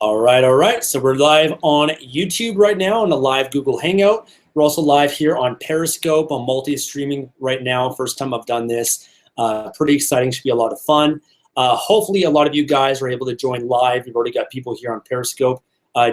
All right. So we're live on YouTube right now on a live Google Hangout. We're also live here on Periscope on multi-streaming right now. First time I've done this. Pretty exciting. Should be a lot of fun. Hopefully a lot of you guys are able to join live. We've already got people here on Periscope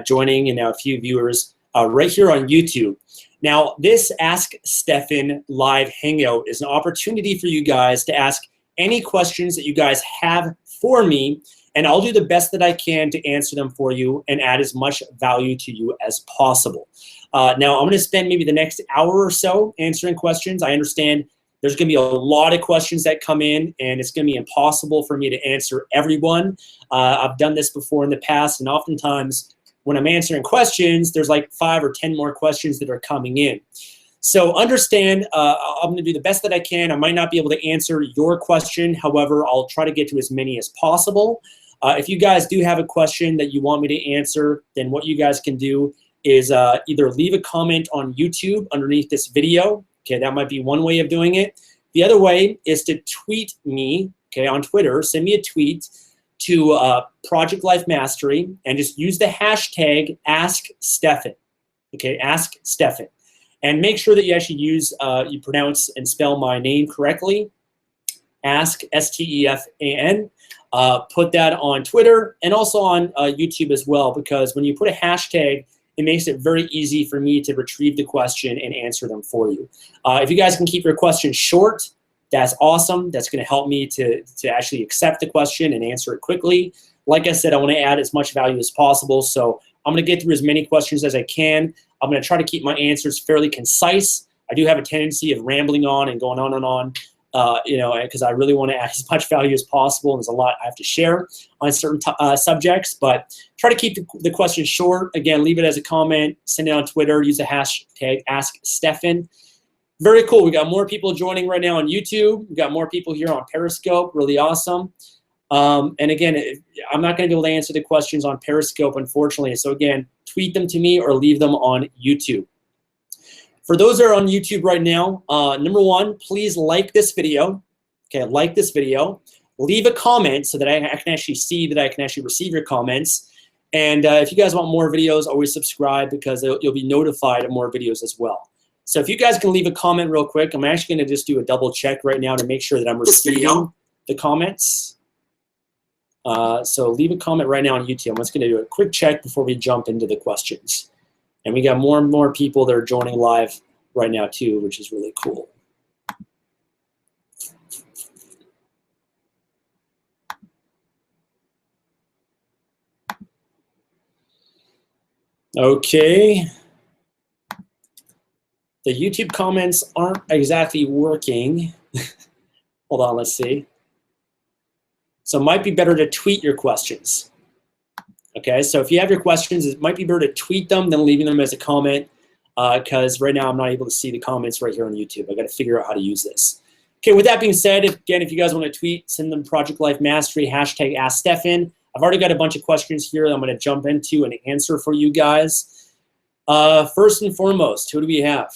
joining and now a few viewers right here on YouTube. Now, this Ask Stefan live Hangout is an opportunity for you guys to ask any questions that you guys have for me, and I'll do the best that I can to answer them for you and add as much value to you as possible. Now, I'm going to spend maybe the next hour or so answering questions. I understand there's going to be a lot of questions that come in, and it's going to be impossible for me to answer everyone. I've done this before in the past, and oftentimes when I'm answering questions, there's like 5 or 10 more questions that are coming in. So understand, I'm going to do the best that I can. I might not be able to answer your question. However, I'll try to get to as many as possible. If you guys do have a question that you want me to answer, then what you guys can do is either leave a comment on YouTube underneath this video. Okay, that might be one way of doing it. The other way is to tweet me, okay, on Twitter. Send me a tweet to Project Life Mastery and just use the hashtag #AskStefan. Okay, Ask Stefan. And make sure that you actually use, you pronounce and spell my name correctly. Ask, S-T-E-F-A-N. Put that on Twitter and also on YouTube as well, because when you put a hashtag, it makes it very easy for me to retrieve the question and answer them for you. If you guys can keep your questions short, that's awesome. That's going to help me to actually accept the question and answer it quickly. Like I said, I want to add as much value as possible, so I'm going to get through as many questions as I can. I'm going to try to keep my answers fairly concise. I do have a tendency of rambling on and going on and on, because I really want to add as much value as possible, and there's a lot I have to share on certain subjects, but try to keep the questions short. Again, leave it as a comment, send it on Twitter, use the hashtag #AskStefan. Very cool. We got more people joining right now on YouTube. We got more people here on Periscope. Really awesome. And again, I'm not going to be able to answer the questions on Periscope, unfortunately. So again, tweet them to me or leave them on YouTube. For those that are on YouTube right now, number one, please like this video. Okay, like this video. Leave a comment so that I can actually see that I can actually receive your comments. And if you guys want more videos, always subscribe, because you'll be notified of more videos as well. So if you guys can leave a comment real quick, I'm actually going to just do a double check right now to make sure that I'm receiving the comments. So leave a comment right now on YouTube. I'm just going to do a quick check before we jump into the questions. And we got more and more people that are joining live right now too, which is really cool. Okay. The YouTube comments aren't exactly working. Hold on, let's see. So it might be better to tweet your questions. Okay, so if you have your questions, it might be better to tweet them than leaving them as a comment, because right now I'm not able to see the comments right here on YouTube. I got to figure out how to use this. Okay, with that being said, again, if you guys want to tweet, send them Project Life Mastery, hashtag #AskStefan. I've already got a bunch of questions here that I'm going to jump into and answer for you guys. First and foremost, who do we have?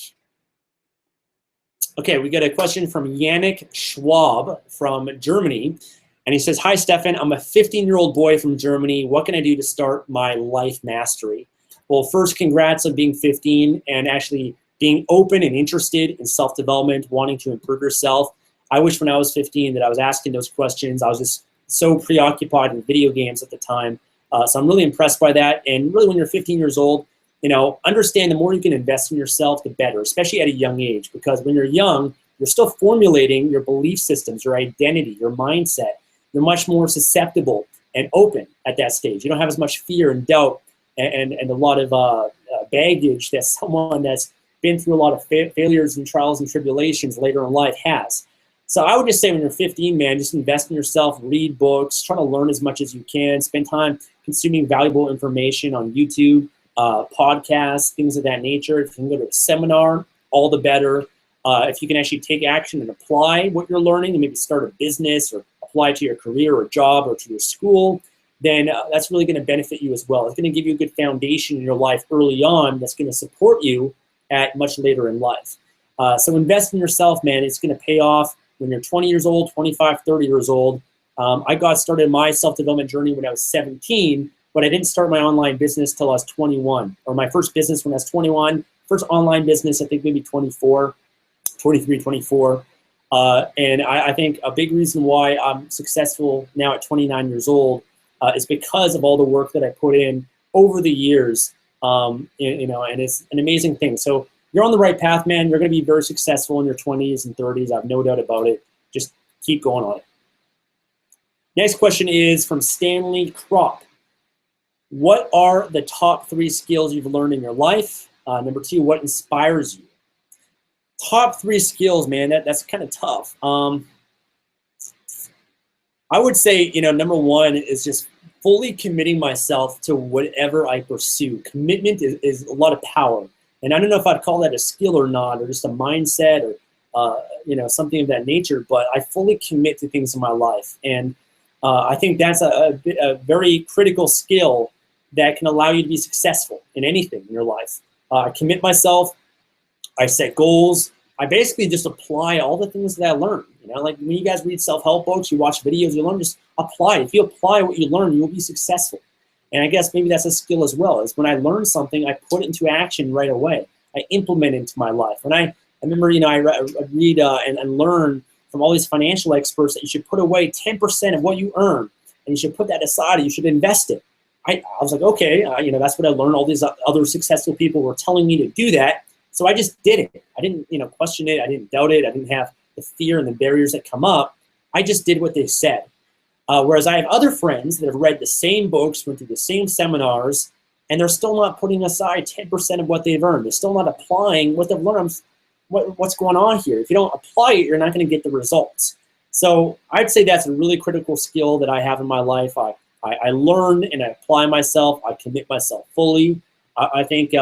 Okay, we got a question from Yannick Schwab from Germany. And he says, "Hi, Stefan. I'm a 15-year-old boy from Germany. What can I do to start my life mastery?" Well, first, congrats on being 15 and actually being open and interested in self-development, wanting to improve yourself. I wish when I was 15 that I was asking those questions. I was just so preoccupied with video games at the time. So I'm really impressed by that. And really, when you're 15 years old, understand the more you can invest in yourself, the better, especially at a young age. Because when you're young, you're still formulating your belief systems, your identity, your mindset. You're much more susceptible and open at that stage. You don't have as much fear and doubt and a lot of baggage that someone that's been through a lot of failures and trials and tribulations later in life has. So I would just say when you're 15, man, just invest in yourself, read books, try to learn as much as you can, spend time consuming valuable information on YouTube, podcasts, things of that nature. If you can go to a seminar, all the better. If you can actually take action and apply what you're learning and maybe start a business or apply to your career or job or to your school, then that's really going to benefit you as well. It's going to give you a good foundation in your life early on that's going to support you at much later in life. So invest in yourself, man. It's going to pay off when you're 20 years old, 25, 30 years old. I got started my self-development journey when I was 17. but I didn't start my online business till I was 21, or my first business when I was 21, first online business, I think maybe 24, 23, 24. And I think a big reason why I'm successful now at 29 years old is because of all the work that I put in over the years, and it's an amazing thing. So you're on the right path, man. You're going to be very successful in your 20s and 30s. I have no doubt about it. Just keep going on it. Next question is from Stanley Kropp. What are the top 3 skills you've learned in your life? Number 2, what inspires you? Top 3 skills, man, that's kind of tough. I would say, number 1 is just fully committing myself to whatever I pursue. Commitment is a lot of power. And I don't know if I'd call that a skill or not, or just a mindset, or something of that nature, but I fully commit to things in my life. And I think that's a very critical skill that can allow you to be successful in anything in your life. I commit myself, I set goals, I basically just apply all the things that I learn. Like when you guys read self-help books, you watch videos, you learn, just apply. If you apply what you learn, you will be successful. And I guess maybe that's a skill as well, is when I learn something, I put it into action right away. I implement it into my life. When I remember, I read and learn from all these financial experts that you should put away 10% of what you earn, and you should put that aside, and you should invest it. I was like, okay, that's what I learned. All these other successful people were telling me to do that, so I just did it. I didn't, question it. I didn't doubt it. I didn't have the fear and the barriers that come up. I just did what they said. Whereas I have other friends that have read the same books, went through the same seminars, and they're still not putting aside 10% of what they've earned. They're still not applying what they've learned. What's going on here? If you don't apply it, you're not going to get the results. So I'd say that's a really critical skill that I have in my life. I learn and I apply myself. I commit myself fully. I think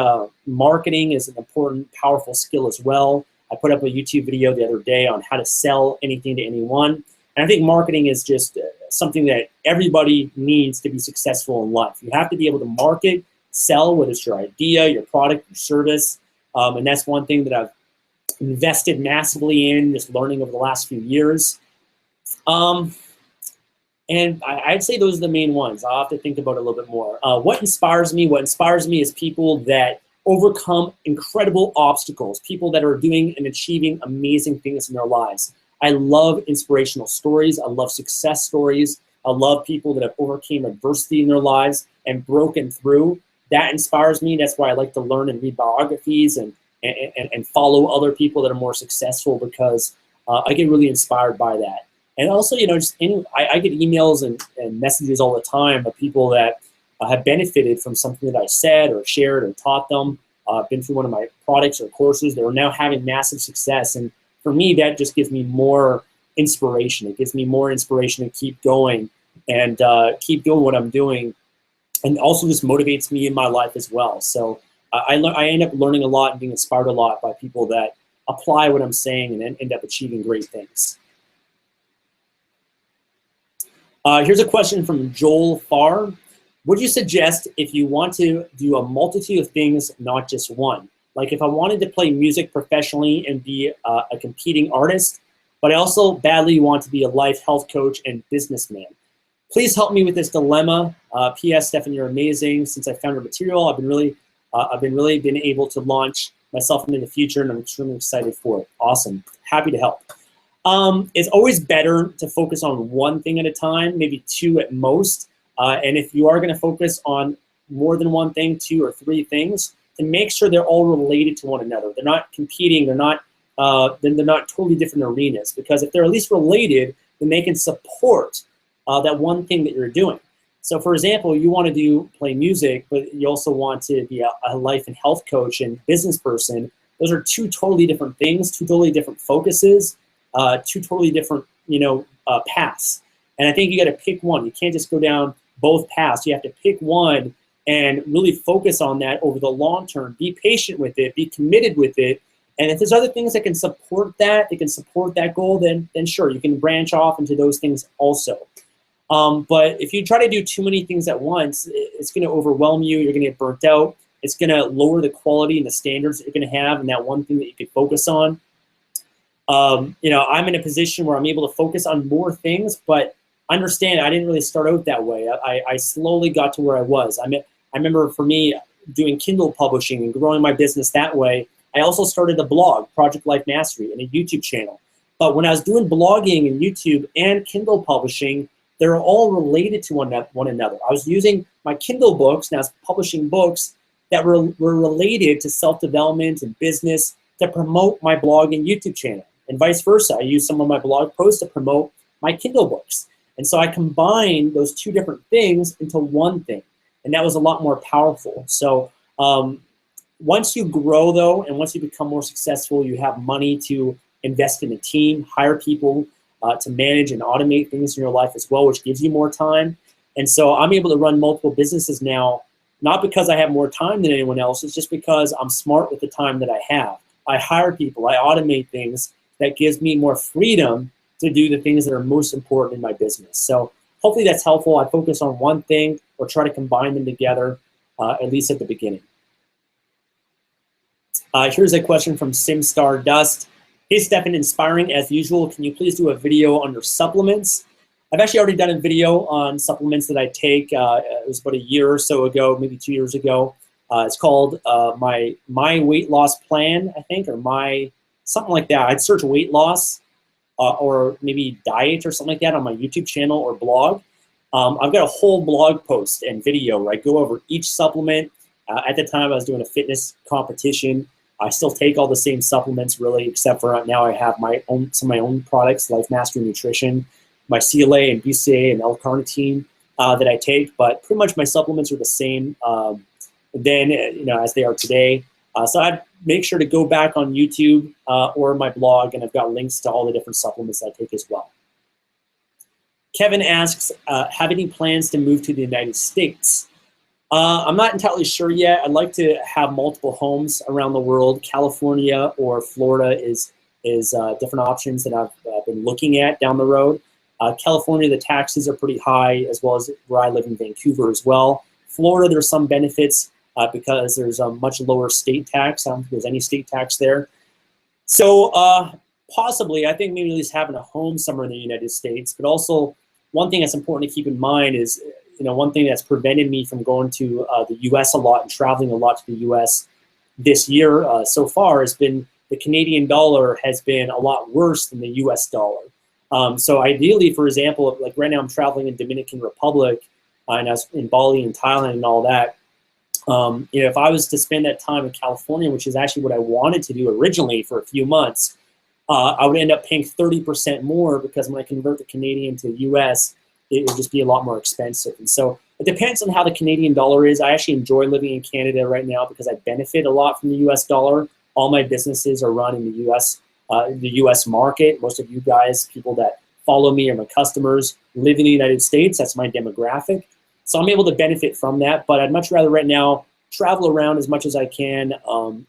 marketing is an important, powerful skill as well. I put up a YouTube video the other day on how to sell anything to anyone. And I think marketing is just something that everybody needs to be successful in life. You have to be able to market, sell, whether it's your idea, your product, your service. And that's one thing that I've invested massively in, just learning over the last few years. And I'd say those are the main ones. I'll have to think about it a little bit more. What inspires me? What inspires me is people that overcome incredible obstacles, people that are doing and achieving amazing things in their lives. I love inspirational stories. I love success stories. I love people that have overcame adversity in their lives and broken through. That inspires me. That's why I like to learn and read biographies and follow other people that are more successful, because I get really inspired by that. And also, I get emails and messages all the time of people that have benefited from something that I said or shared or taught them, been through one of my products or courses that are now having massive success. And for me, that just gives me more inspiration. It gives me more inspiration to keep going and keep doing what I'm doing. And also just motivates me in my life as well. So I end up learning a lot and being inspired a lot by people that apply what I'm saying and end up achieving great things. Here's a question from Joel Farr. Would you suggest if you want to do a multitude of things, not just one? Like if I wanted to play music professionally and be a competing artist, but I also badly want to be a life health coach and businessman. Please help me with this dilemma. P.S. Stefan, you're amazing. Since I found your material, I've been really been able to launch myself into the future, and I'm extremely excited for it. Awesome. Happy to help. It's always better to focus on one thing at a time, maybe 2 at most. And if you are going to focus on more than one thing, 2 or 3 things, to make sure they're all related to one another. They're not competing. They're not totally different arenas. Because if they're at least related, then they can support that one thing that you're doing. So, for example, you want to play music, but you also want to be a life and health coach and business person. Those are 2 totally different things, 2 totally different focuses. 2 totally different, paths. And I think you got to pick one. You can't just go down both paths. You have to pick one and really focus on that over the long term. Be patient with it. Be committed with it. And if there's other things that can support that, goal, then sure, you can branch off into those things also. But if you try to do too many things at once, it's going to overwhelm you. You're going to get burnt out. It's going to lower the quality and the standards that you're going to have in that one thing that you could focus on. I'm in a position where I'm able to focus on more things, but understand I didn't really start out that way. I slowly got to where I was. I remember for me doing Kindle publishing and growing my business that way. I also started a blog, Project Life Mastery, and a YouTube channel. But when I was doing blogging and YouTube and Kindle publishing, they're all related to one another. I was using my Kindle books, and I was publishing books that were related to self-development and business to promote my blog and YouTube channel, and vice versa. I used some of my blog posts to promote my Kindle books. And so I combined those two different things into one thing, and that was a lot more powerful. So once you grow, though, and once you become more successful, you have money to invest in a team, hire people to manage and automate things in your life as well, which gives you more time. And so I'm able to run multiple businesses now, not because I have more time than anyone else, it's just because I'm smart with the time that I have. I hire people, I automate things that gives me more freedom to do the things that are most important in my business. So hopefully that's helpful. I focus on one thing or try to combine them together, at least at the beginning. Here's a question from SimStar Dust. Hey, Stefan, inspiring as usual. Can you please do a video on your supplements? I've actually already done a video on supplements that I take. It was about a year or so ago, maybe 2 years ago. It's called my weight loss plan, I think, or something like that. I'd search weight loss or maybe diet or something like that on my YouTube channel or blog. I've got a whole blog post and video where I go over each supplement. At the time, I was doing a fitness competition. I still take all the same supplements, really, except for now I have some of my own products, Life Mastery Nutrition, my CLA and BCA and L-carnitine that I take. But pretty much my supplements are the same then, as they are today. So I make sure to go back on YouTube or my blog, and I've got links to all the different supplements I take as well. Kevin asks, have any plans to move to the United States? I'm not entirely sure yet. I'd like to have multiple homes around the world. California or Florida is different options that I've been looking at down the road. California, the taxes are pretty high, as well as where I live in Vancouver as well. Florida, there's some benefits because there's a much lower state tax. I don't think there's any state tax there. So possibly, I think maybe at least having a home somewhere in the United States. But also, one thing that's important to keep in mind is, one thing that's prevented me from going to the U.S. a lot and traveling a lot to the U.S. this year so far has been the Canadian dollar has been a lot worse than the U.S. dollar. So ideally, for example, like right now I'm traveling in Dominican Republic and I was in Bali and Thailand and all that. If I was to spend that time in California, which is actually what I wanted to do originally for a few months, I would end up paying 30% more because when I convert the Canadian to U.S., it would just be a lot more expensive. And so it depends on how the Canadian dollar is. I actually enjoy living in Canada right now because I benefit a lot from the U.S. dollar. All my businesses are run in the U.S. market. Most of you guys, people that follow me, are my customers, live in the United States. That's my demographic. So I'm able to benefit from that. But I'd much rather right now travel around as much as I can,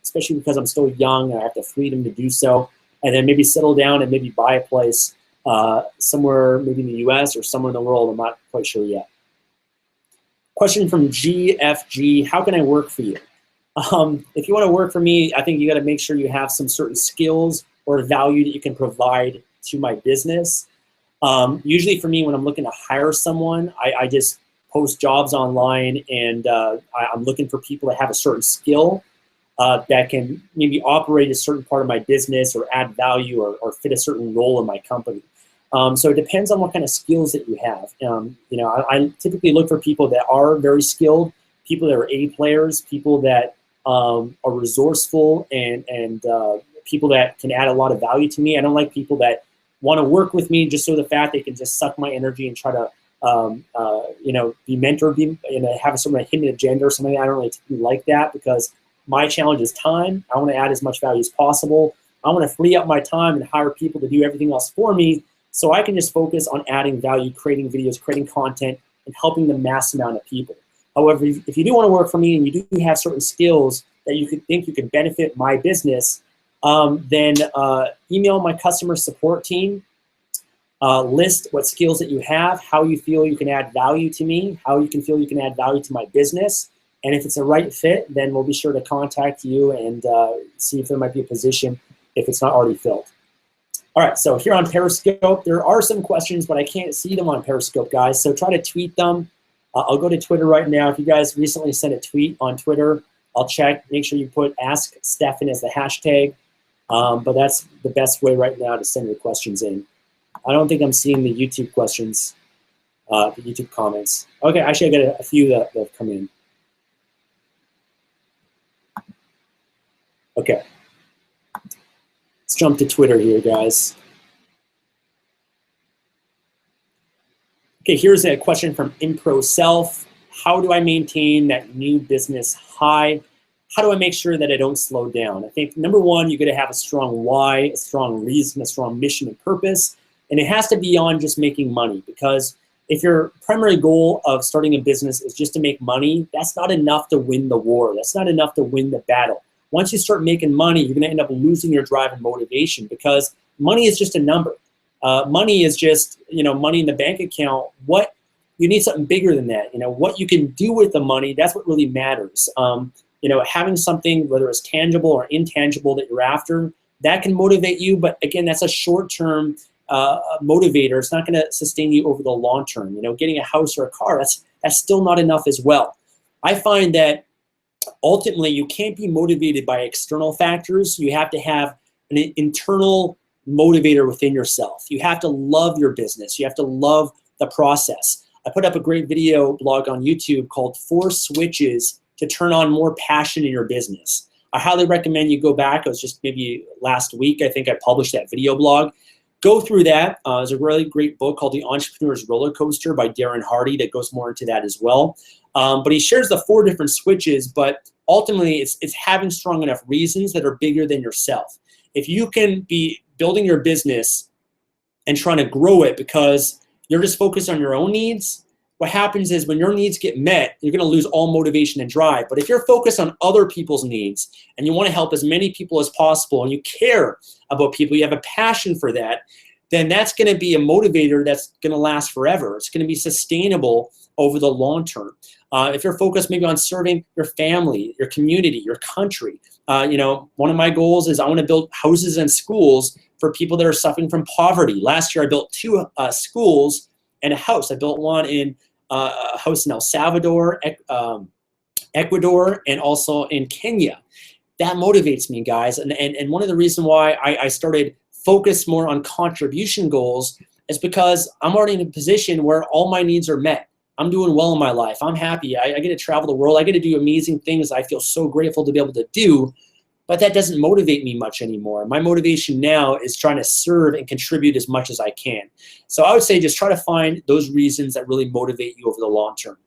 especially because I'm still young. I have the freedom to do so. And then maybe settle down and maybe buy a place somewhere maybe in the U.S. or somewhere in the world. I'm not quite sure yet. Question from GFG, how can I work for you? If you want to work for me, I think you got to make sure you have some certain skills or value that you can provide to my business. Usually for me, when I'm looking to hire someone, I just post jobs online and I'm looking for people that have a certain skill that can maybe operate a certain part of my business or add value or fit a certain role in my company. So it depends on what kind of skills that you have. I typically look for people that are very skilled, people that are A players, people that are resourceful, and people that can add a lot of value to me. I don't like people that want to work with me just so the fact they can just suck my energy and try to be mentored, have a sort of a hidden agenda or something. I don't really like that because my challenge is time. I want to add as much value as possible. I want to free up my time and hire people to do everything else for me so I can just focus on adding value, creating videos, creating content, and helping the mass amount of people. However, if you do want to work for me and you do have certain skills that you could think you could benefit my business, then email my customer support team, list what skills that you have, how you feel you can add value to me, how you can feel you can add value to my business. And if it's a right fit, then we'll be sure to contact you and see if there might be a position if it's not already filled. All right, so here on Periscope, there are some questions, but I can't see them on Periscope, guys. So try to tweet them. I'll go to Twitter right now. If you guys recently sent a tweet on Twitter, I'll check. Make sure you put Ask Stefan as the hashtag. But that's the best way right now to send your questions in. I don't think I'm seeing the YouTube questions, the YouTube comments. Okay, actually I got a few that have come in. Okay. Let's jump to Twitter here, guys. Okay, here's a question from Impro Self. How do I maintain that new business high? How do I make sure that I don't slow down? I think number one, you're gonna have a strong why, a strong reason, a strong mission and purpose. And it has to be on just making money, because if your primary goal of starting a business is just to make money, that's not enough to win the war. That's not enough to win the battle. Once you start making money, you're gonna end up losing your drive and motivation, because money is just a number. Money is just, money in the bank account. You need something bigger than that. What you can do with the money, that's what really matters. Having something, whether it's tangible or intangible that you're after, that can motivate you. But again, that's a short-term motivator. It's not going to sustain you over the long term. Getting a house or a car, that's still not enough as well. I find that ultimately you can't be motivated by external factors. You have to have an internal motivator within yourself. You have to love your business. You have to love the process. I put up a great video blog on YouTube called 4 Switches to Turn on More Passion in Your Business. I highly recommend you go back. It was just maybe last week, I think I published that video blog. Go through that. There's a really great book called The Entrepreneur's Roller Coaster by Darren Hardy that goes more into that as well. But he shares the 4 different switches, but ultimately it's having strong enough reasons that are bigger than yourself. If you can be building your business and trying to grow it because you're just focused on your own needs, what happens is when your needs get met, you're gonna lose all motivation and drive. But if you're focused on other people's needs and you wanna help as many people as possible and you care about people, you have a passion for that, then that's gonna be a motivator that's gonna last forever. It's gonna be sustainable over the long term. If you're focused maybe on serving your family, your community, your country, one of my goals is I wanna build houses and schools for people that are suffering from poverty. Last year I built 2 schools and a house. I built one in a house in El Salvador, Ecuador, and also in Kenya. That motivates me, guys. And one of the reasons why I started focus more on contribution goals is because I'm already in a position where all my needs are met. I'm doing well in my life. I'm happy. I get to travel the world. I get to do amazing things I feel so grateful to be able to do, but that doesn't motivate me much anymore. My motivation now is trying to serve and contribute as much as I can. So I would say just try to find those reasons that really motivate you over the long term.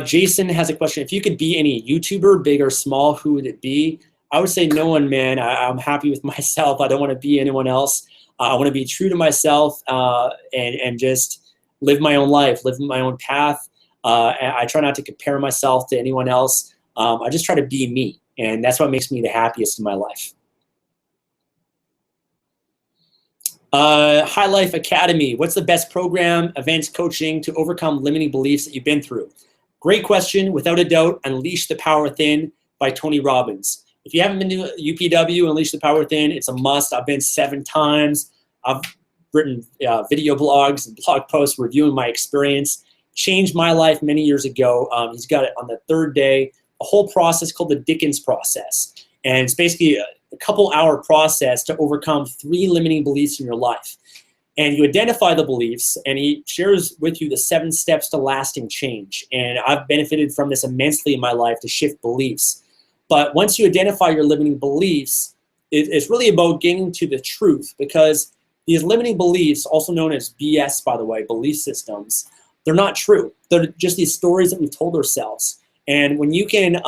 Jason has a question. If you could be any YouTuber, big or small, who would it be? I would say no one, man. I'm happy with myself. I don't want to be anyone else. I want to be true to myself and just live my own life, live my own path. I try not to compare myself to anyone else. I just try to be me, and that's what makes me the happiest in my life. High Life Academy, what's the best program, events, coaching to overcome limiting beliefs that you've been through? Great question. Without a doubt, Unleash the Power Within by Tony Robbins. If you haven't been to UPW, Unleash the Power Within, it's a must. I've been 7 times. I've written video blogs and blog posts reviewing my experience. Changed my life many years ago. He's got it on the 3rd day, a whole process called the Dickens process. And it's basically a couple-hour process to overcome 3 limiting beliefs in your life. And you identify the beliefs, and he shares with you the 7 steps to lasting change. And I've benefited from this immensely in my life to shift beliefs. But once you identify your limiting beliefs, it's really about getting to the truth, because these limiting beliefs, also known as BS, by the way, belief systems, they're not true. They're just these stories that we've told ourselves. And when you can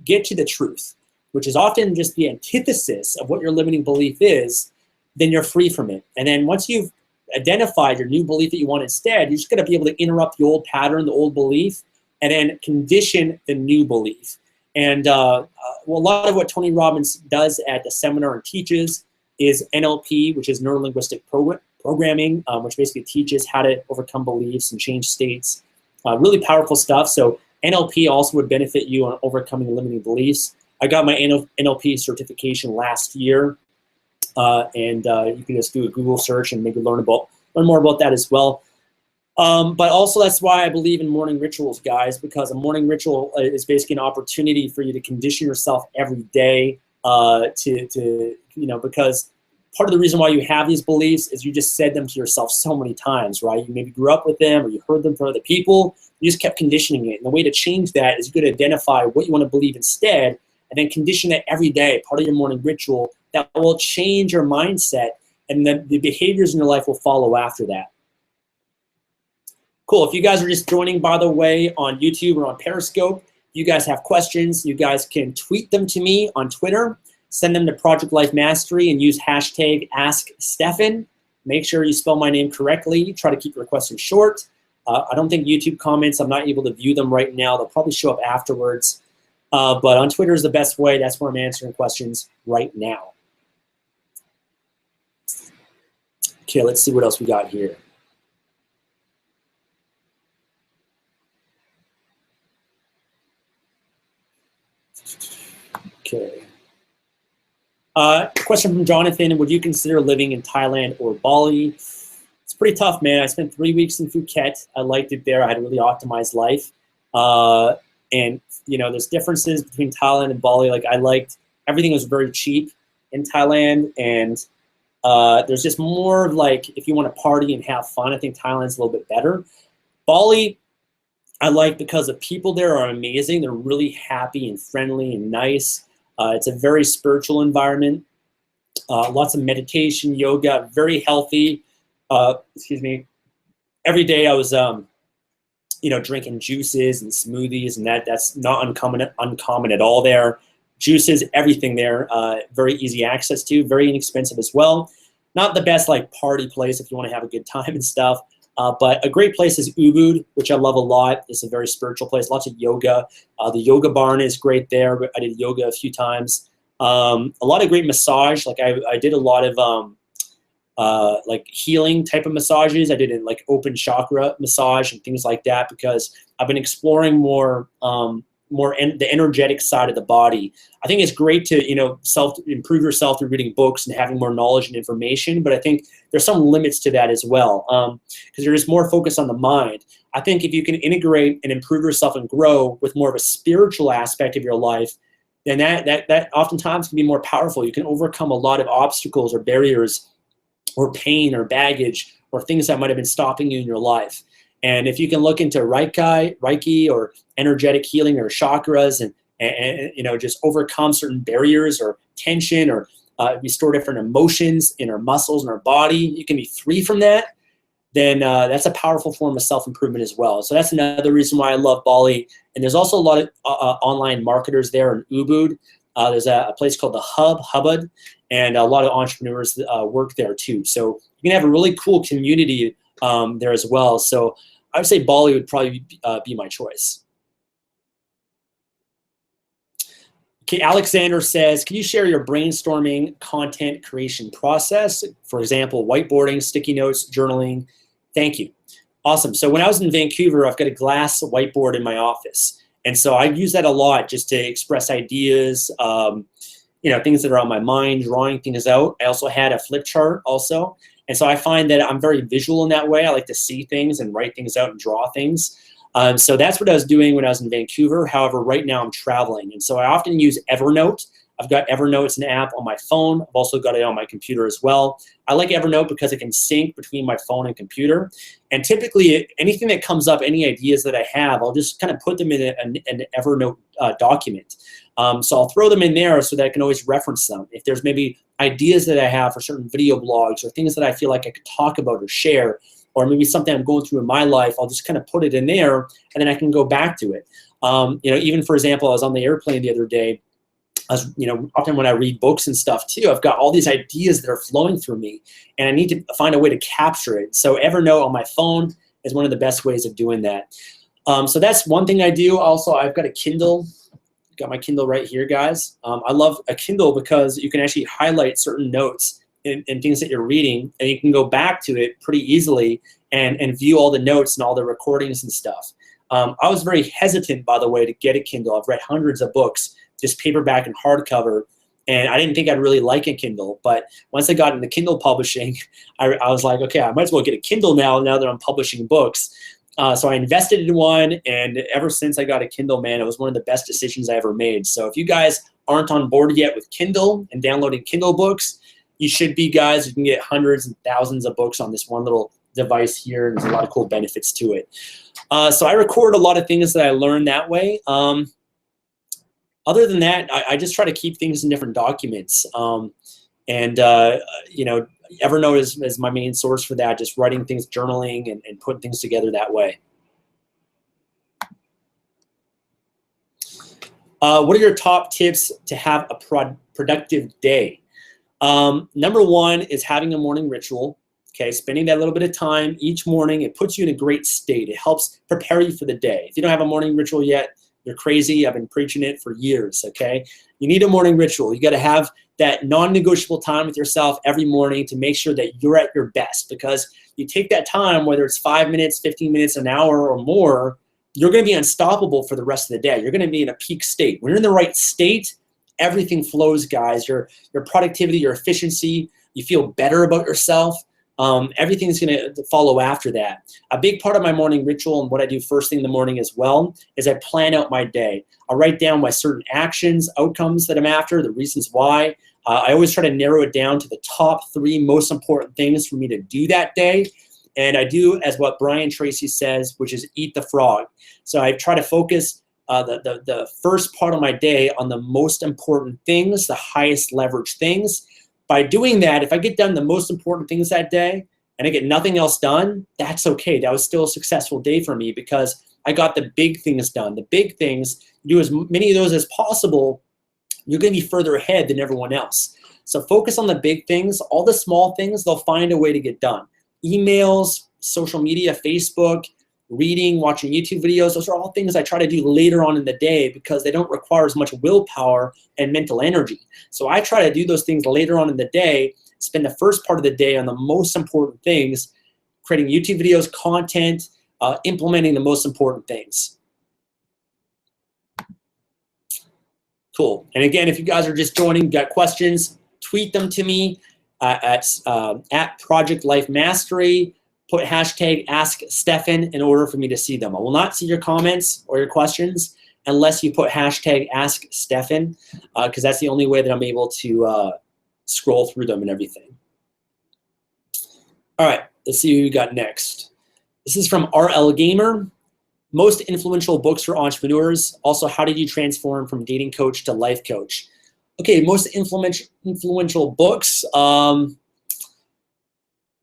get to the truth, which is often just the antithesis of what your limiting belief is, then you're free from it. And then once you've identified your new belief that you want instead, you're just gonna be able to interrupt the old pattern, the old belief, and then condition the new belief. And a lot of what Tony Robbins does at the seminar and teaches is NLP, which is neuro-linguistic programming, which basically teaches how to overcome beliefs and change states. Really powerful stuff. So NLP also would benefit you on overcoming limiting beliefs. I got my NLP certification last year, and you can just do a Google search and maybe learn more about that as well. But also that's why I believe in morning rituals, guys, because a morning ritual is basically an opportunity for you to condition yourself every day because part of the reason why you have these beliefs is you just said them to yourself so many times, right? You maybe grew up with them or you heard them from other people. You just kept conditioning it. And the way to change that is you got to identify what you want to believe instead and then condition it every day, part of your morning ritual that will change your mindset, and then the behaviors in your life will follow after that. Cool. If you guys are just joining, by the way, on YouTube or on Periscope, you guys have questions, you guys can tweet them to me on Twitter, send them to Project Life Mastery and use hashtag AskStefan. Make sure you spell my name correctly. Try to keep your questions short. I don't think YouTube comments, I'm not able to view them right now. They'll probably show up afterwards. But on Twitter is the best way. That's where I'm answering questions right now. Okay, let's see what else we got here. Okay. Question from Jonathan: would you consider living in Thailand or Bali? It's pretty tough, man. I spent 3 weeks in Phuket. I liked it there. I had a really optimized life. And there's differences between Thailand and Bali. Like, I liked everything was very cheap in Thailand, and there's just more of, like, if you want to party and have fun, I think Thailand's a little bit better. Bali, I like because the people there are amazing. They're really happy and friendly and nice. It's a very spiritual environment. Lots of meditation, yoga, very healthy. Excuse me. Every day I was, drinking juices and smoothies, and that's not uncommon at all there. Juices, everything there, very easy access to, very inexpensive as well. Not the best, like, party place if you want to have a good time and stuff. But a great place is Ubud, which I love a lot. It's a very spiritual place, lots of yoga. The yoga barn is great there. I did yoga a few times. A lot of great massage. Like, I did a lot of like healing type of massages. I did it like open chakra massage and things like that because I've been exploring more the energetic side of the body. I think it's great to improve yourself through reading books and having more knowledge and information, but I think there's some limits to that as well because you're just more focused on the mind. I think if you can integrate and improve yourself and grow with more of a spiritual aspect of your life, then that oftentimes can be more powerful. You can overcome a lot of obstacles or barriers or pain or baggage or things that might have been stopping you in your life. And if you can look into Reiki or energetic healing or chakras and just overcome certain barriers or tension or restore different emotions in our muscles and our body, you can be free from that, then that's a powerful form of self-improvement as well. So that's another reason why I love Bali. And there's also a lot of online marketers there in Ubud. There's a place called the Hubud, and a lot of entrepreneurs work there too. So you can have a really cool community there as well. So I would say Bali would probably be my choice. Okay, Alexander says, can you share your brainstorming content creation process? For example, whiteboarding, sticky notes, journaling. Thank you. Awesome. So when I was in Vancouver, I've got a glass whiteboard in my office. And so I use that a lot just to express ideas, things that are on my mind, drawing things out. I also had a flip chart also. And so I find that I'm very visual in that way. I like to see things and write things out and draw things. So that's what I was doing when I was in Vancouver. However, right now I'm traveling. And so I often use Evernote. I've got Evernote as an app on my phone. I've also got it on my computer as well. I like Evernote because it can sync between my phone and computer. And typically, anything that comes up, any ideas that I have, I'll just kind of put them in an Evernote document. So I'll throw them in there so that I can always reference them. If there's maybe ideas that I have for certain video blogs or things that I feel like I could talk about or share, or maybe something I'm going through in my life, I'll just kind of put it in there and then I can go back to it. Even for example, I was on the airplane the other day. Often when I read books and stuff too, I've got all these ideas that are flowing through me and I need to find a way to capture it. So Evernote on my phone is one of the best ways of doing that. So that's one thing I do. Also, I've got a Kindle. Got my Kindle right here, guys. I love a Kindle because you can actually highlight certain notes and things that you're reading, and you can go back to it pretty easily and view all the notes and all the recordings and stuff. I was very hesitant, by the way, to get a Kindle. I've read hundreds of books just paperback and hardcover. And I didn't think I'd really like a Kindle, but once I got into Kindle publishing, I was like, okay, I might as well get a Kindle now that I'm publishing books. So I invested in one, and ever since I got a Kindle, man, it was one of the best decisions I ever made. So if you guys aren't on board yet with Kindle and downloading Kindle books, you should be, guys. You can get hundreds and thousands of books on this one little device here, and there's a lot of cool benefits to it. So I record a lot of things that I learned that way. Other than that, I just try to keep things in different documents. You know, Evernote is my main source for that, just writing things, journaling, and putting things together that way. What are your top tips to have a productive day? Number one is having a morning ritual. Okay, spending that little bit of time each morning, it puts you in a great state. It helps prepare you for the day. If you don't have a morning ritual yet, you're crazy. I've been preaching it for years, okay? You need a morning ritual. You gotta have that non-negotiable time with yourself every morning to make sure that you're at your best, because you take that time, whether it's 5 minutes, 15 minutes, an hour or more, you're gonna be unstoppable for the rest of the day. You're gonna be in a peak state. When you're in the right state, everything flows, guys. Your productivity, your efficiency, you feel better about yourself. Everything's gonna follow after that. A big part of my morning ritual and what I do first thing in the morning as well is I plan out my day. I write down my certain actions, outcomes that I'm after, the reasons why. I always try to narrow it down to the top 3 most important things for me to do that day. And I do as what Brian Tracy says, which is eat the frog. So I try to focus the first part of my day on the most important things, the highest leverage things. By doing that, if I get done the most important things that day and I get nothing else done, that's okay. That was still a successful day for me because I got the big things done. The big things, do as many of those as possible, you're gonna be further ahead than everyone else. So focus on the big things. All the small things, they'll find a way to get done. Emails, social media, Facebook, reading, watching YouTube videos, those are all things I try to do later on in the day because they don't require as much willpower and mental energy. So I try to do those things later on in the day, spend the first part of the day on the most important things, creating YouTube videos, content, implementing the most important things. Cool. And again, if you guys are just joining, got questions, tweet them to me at Project Life Mastery. Put hashtag Ask Stefan in order for me to see them. I will not see your comments or your questions unless you put hashtag Ask Stefan, because that's the only way that I'm able to scroll through them and everything. All right, let's see who we got next. This is from RL Gamer. Most influential books for entrepreneurs. Also, how did you transform from dating coach to life coach? Okay, most influential books.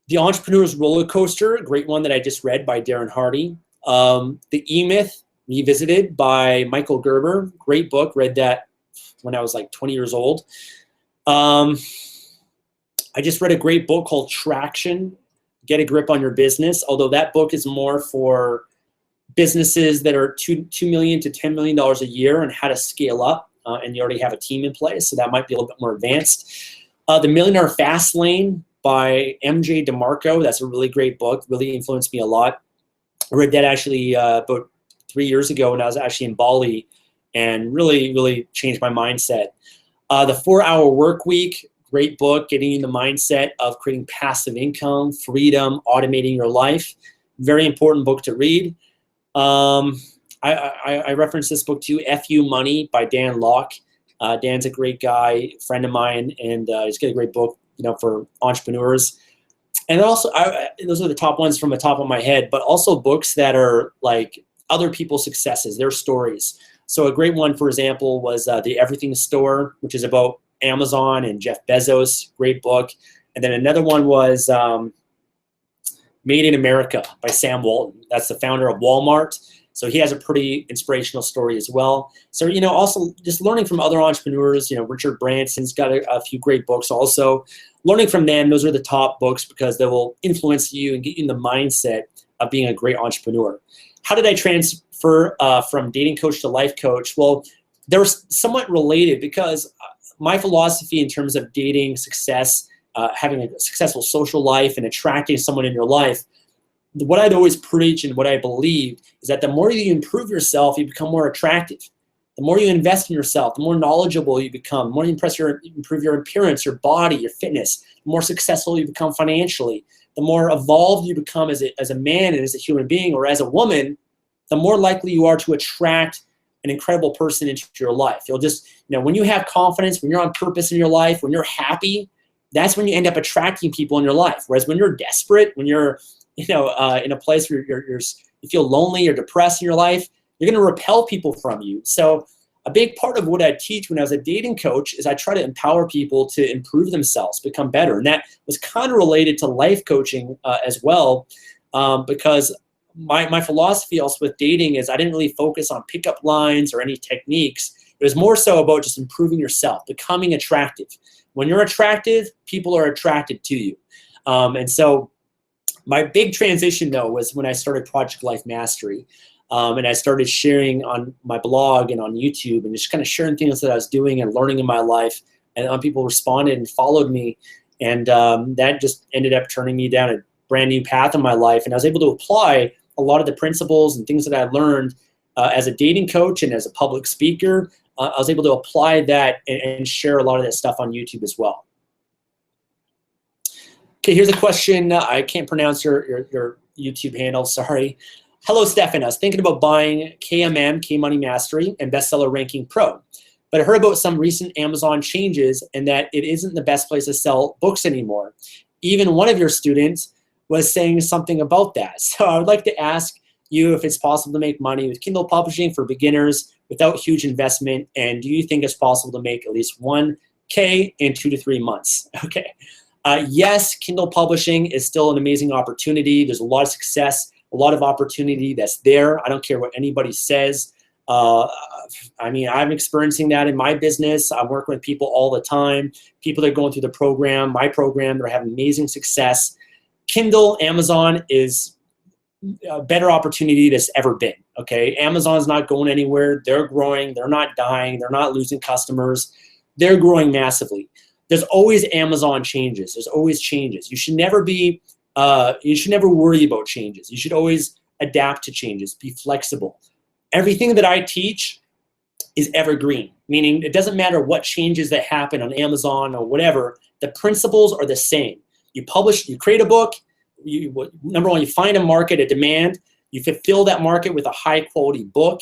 The Entrepreneur's Roller Coaster, a great one that I just read by Darren Hardy. The E-Myth Revisited by Michael Gerber, great book, read that when I was like 20 years old. I just read a great book called Traction, Get a Grip on Your Business, although that book is more for businesses that are $2 million to $10 million a year and how to scale up, and you already have a team in place, so that might be a little bit more advanced. The Millionaire Fast Lane by MJ DeMarco. That's a really great book, really influenced me a lot. I read that actually about 3 years ago when I was actually in Bali and really, really changed my mindset. The 4-Hour Work Week, great book, getting in the mindset of creating passive income, freedom, automating your life. Very important book to read. I referenced this book too, FU Money by Dan Locke. Dan's a great guy, friend of mine, and he's got a great book, you know, for entrepreneurs. And also, those are the top ones from the top of my head, but also books that are like other people's successes, their stories. So a great one, for example, was The Everything Store, which is about Amazon and Jeff Bezos, great book. And then another one was Made in America by Sam Walton. That's the founder of Walmart. So he has a pretty inspirational story as well. So, you know, also just learning from other entrepreneurs, you know, Richard Branson's got a few great books also. Learning from them, those are the top books because they will influence you and get you in the mindset of being a great entrepreneur. How did I transfer from dating coach to life coach? Well, they're somewhat related because my philosophy in terms of dating success, having a successful social life and attracting someone in your life, what I'd always preach and what I believe is that the more you improve yourself, you become more attractive. The more you invest in yourself, the more knowledgeable you become, the more you improve your appearance, your body, your fitness, the more successful you become financially, the more evolved you become as a man and as a human being or as a woman, the more likely you are to attract an incredible person into your life. You'll just, when you have confidence, when you're on purpose in your life, when you're happy, that's when you end up attracting people in your life. Whereas when you're desperate, when you're, in a place where you feel lonely or depressed in your life, you're going to repel people from you. So a big part of what I teach when I was a dating coach is I try to empower people to improve themselves, become better. And that was kind of related to life coaching as well, because my philosophy also with dating is I didn't really focus on pickup lines or any techniques. It was more so about just improving yourself, becoming attractive. When you're attractive, people are attracted to you. And so my big transition, though, was when I started Project Life Mastery. And I started sharing on my blog and on YouTube and just kind of sharing things that I was doing and learning in my life. And people responded and followed me. And that just ended up turning me down a brand new path in my life. And I was able to apply a lot of the principles and things that I learned as a dating coach and as a public speaker. I was able to apply that and share a lot of that stuff on YouTube as well. Okay, here's a question. I can't pronounce your YouTube handle, sorry. Hello, Stefan. I was thinking about buying KMM, K-Money Mastery, and Bestseller Ranking Pro. But I heard about some recent Amazon changes and that it isn't the best place to sell books anymore. Even one of your students was saying something about that. So I would like to ask you if it's possible to make money with Kindle publishing for beginners without huge investment, and do you think it's possible to make at least $1K in 2 to 3 months? Okay. Yes, Kindle publishing is still an amazing opportunity. There's a lot of success, a lot of opportunity that's there. I don't care what anybody says. I mean, I'm experiencing that in my business. I'm working with people all the time. People that are going through the program, my program, they're having amazing success. Kindle, Amazon is a better opportunity that's ever been, okay? Amazon's not going anywhere. They're growing. They're not dying. They're not losing customers. They're growing massively. There's always Amazon changes. There's always changes. You should never worry about changes. You should always adapt to changes. Be flexible. Everything that I teach is evergreen, meaning it doesn't matter what changes that happen on Amazon or whatever. The principles are the same. You publish, you create a book. Number one, you find a market, a demand. You fulfill that market with a high quality book.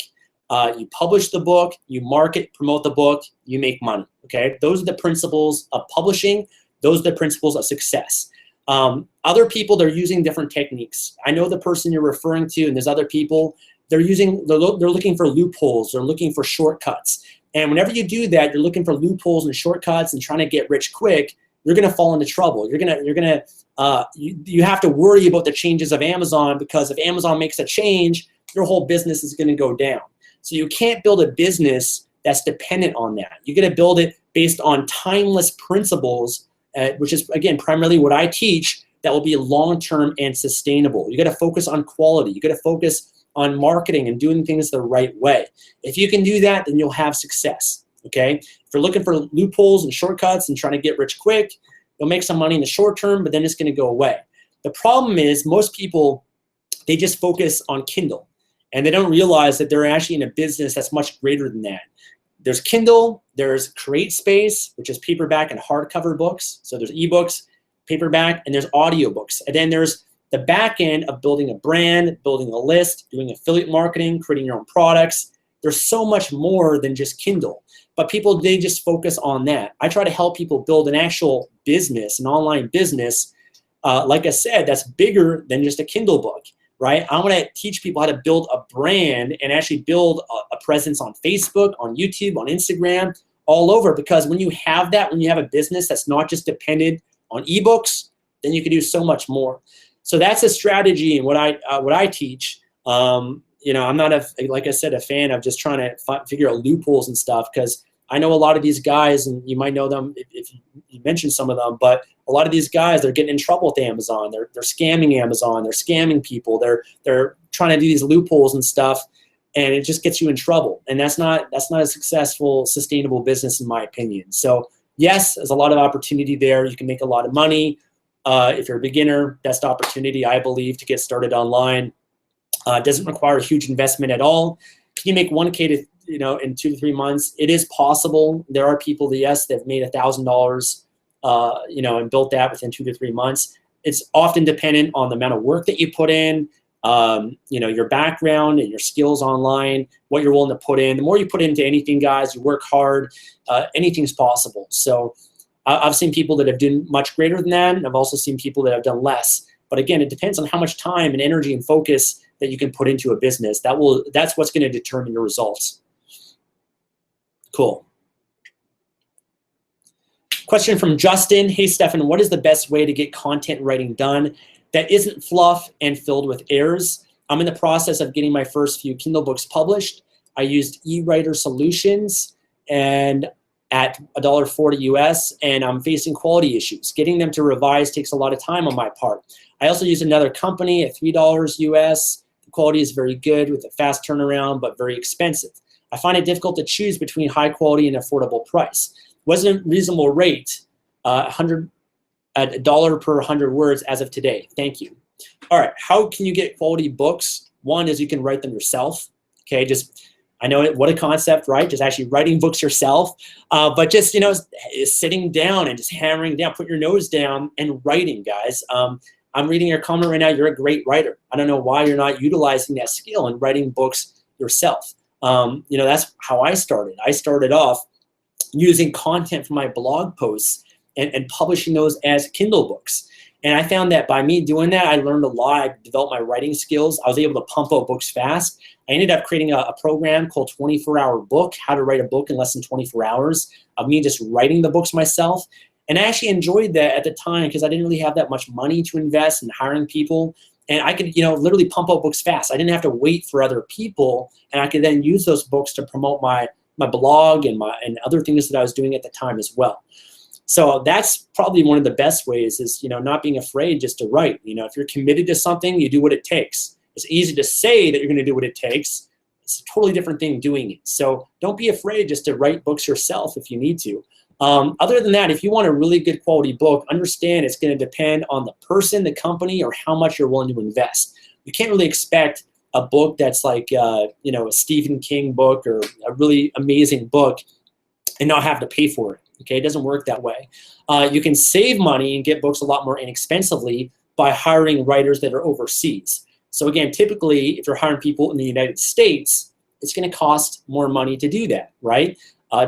You publish the book, you market, promote the book, you make money, okay? Those are the principles of publishing. Those are the principles of success. Other people, they're using different techniques. I know the person you're referring to, and there's other people, they're looking for loopholes, they're looking for shortcuts. And whenever you do that, you're looking for loopholes and shortcuts and trying to get rich quick, you're gonna fall into trouble. You have to worry about the changes of Amazon, because if Amazon makes a change, your whole business is gonna go down. So you can't build a business that's dependent on that. You got to build it based on timeless principles, which is, again, primarily what I teach, that will be long-term and sustainable. You got to focus on quality. You got to focus on marketing and doing things the right way. If you can do that, then you'll have success, okay? If you're looking for loopholes and shortcuts and trying to get rich quick, you'll make some money in the short term, but then it's going to go away. The problem is most people, they just focus on Kindle. And they don't realize that they're actually in a business that's much greater than that. There's Kindle, there's CreateSpace, which is paperback and hardcover books. So there's ebooks, paperback, and there's audiobooks. And then there's the back end of building a brand, building a list, doing affiliate marketing, creating your own products. There's so much more than just Kindle. But people, they just focus on that. I try to help people build an actual business, an online business, like I said, that's bigger than just a Kindle book. Right? I want to teach people how to build a brand and actually build a presence on Facebook, on YouTube, on Instagram, all over. Because when you have that, when you have a business that's not just dependent on ebooks, then you can do so much more. So that's a strategy and what I teach. I'm not like I said, a fan of just trying to figure out loopholes and stuff, because I know a lot of these guys, and you might know them if you mentioned some of them, but a lot of these guys, they're getting in trouble with Amazon. They're scamming Amazon. They're scamming people. They're trying to do these loopholes and stuff, and it just gets you in trouble. And that's not a successful, sustainable business, in my opinion. So yes, there's a lot of opportunity there. You can make a lot of money. If you're a beginner, best opportunity, I believe, to get started online. It doesn't require a huge investment at all. Can you make $1K in 2 to 3 months. It is possible. There are people that, yes, they've made $1,000, and built that within 2 to 3 months. It's often dependent on the amount of work that you put in, your background and your skills online, what you're willing to put in. The more you put into anything, guys, you work hard, anything's possible. So I've seen people that have done much greater than that, and I've also seen people that have done less. But again, it depends on how much time and energy and focus that you can put into a business. That's what's going to determine your results. Cool. Question from Justin. Hey, Stefan, what is the best way to get content writing done that isn't fluff and filled with errors? I'm in the process of getting my first few Kindle books published. I used eWriter Solutions and at $1.40 US, and I'm facing quality issues. Getting them to revise takes a lot of time on my part. I also use another company at $3 US. The quality is very good with a fast turnaround, but very expensive. I find it difficult to choose between high quality and affordable price. What's a reasonable rate? $1 per 100 words as of today. Thank you. All right, how can you get quality books? One is you can write them yourself. Okay, I know what a concept, right? Just actually writing books yourself, but just sitting down and just hammering down, put your nose down and writing, guys. I'm reading your comment right now. You're a great writer. I don't know why you're not utilizing that skill and writing books yourself. That's how I started. I started off using content from my blog posts and publishing those as Kindle books. And I found that by me doing that, I learned a lot. I developed my writing skills. I was able to pump out books fast. I ended up creating a program called 24-Hour Book, how to write a book in less than 24 hours, of me just writing the books myself. And I actually enjoyed that at the time because I didn't really have that much money to invest in hiring people. And I could, literally pump out books fast. I didn't have to wait for other people, and I could then use those books to promote my blog and other things that I was doing at the time as well. So that's probably one of the best ways is, not being afraid just to write. If you're committed to something, you do what it takes. It's easy to say that you're going to do what it takes. It's a totally different thing doing it. So don't be afraid just to write books yourself if you need to. Other than that, if you want a really good quality book, understand it's going to depend on the person, the company, or how much you're willing to invest. You can't really expect a book that's like, a Stephen King book or a really amazing book and not have to pay for it. Okay, it doesn't work that way. You can save money and get books a lot more inexpensively by hiring writers that are overseas. So again, typically, if you're hiring people in the United States, it's going to cost more money to do that, right?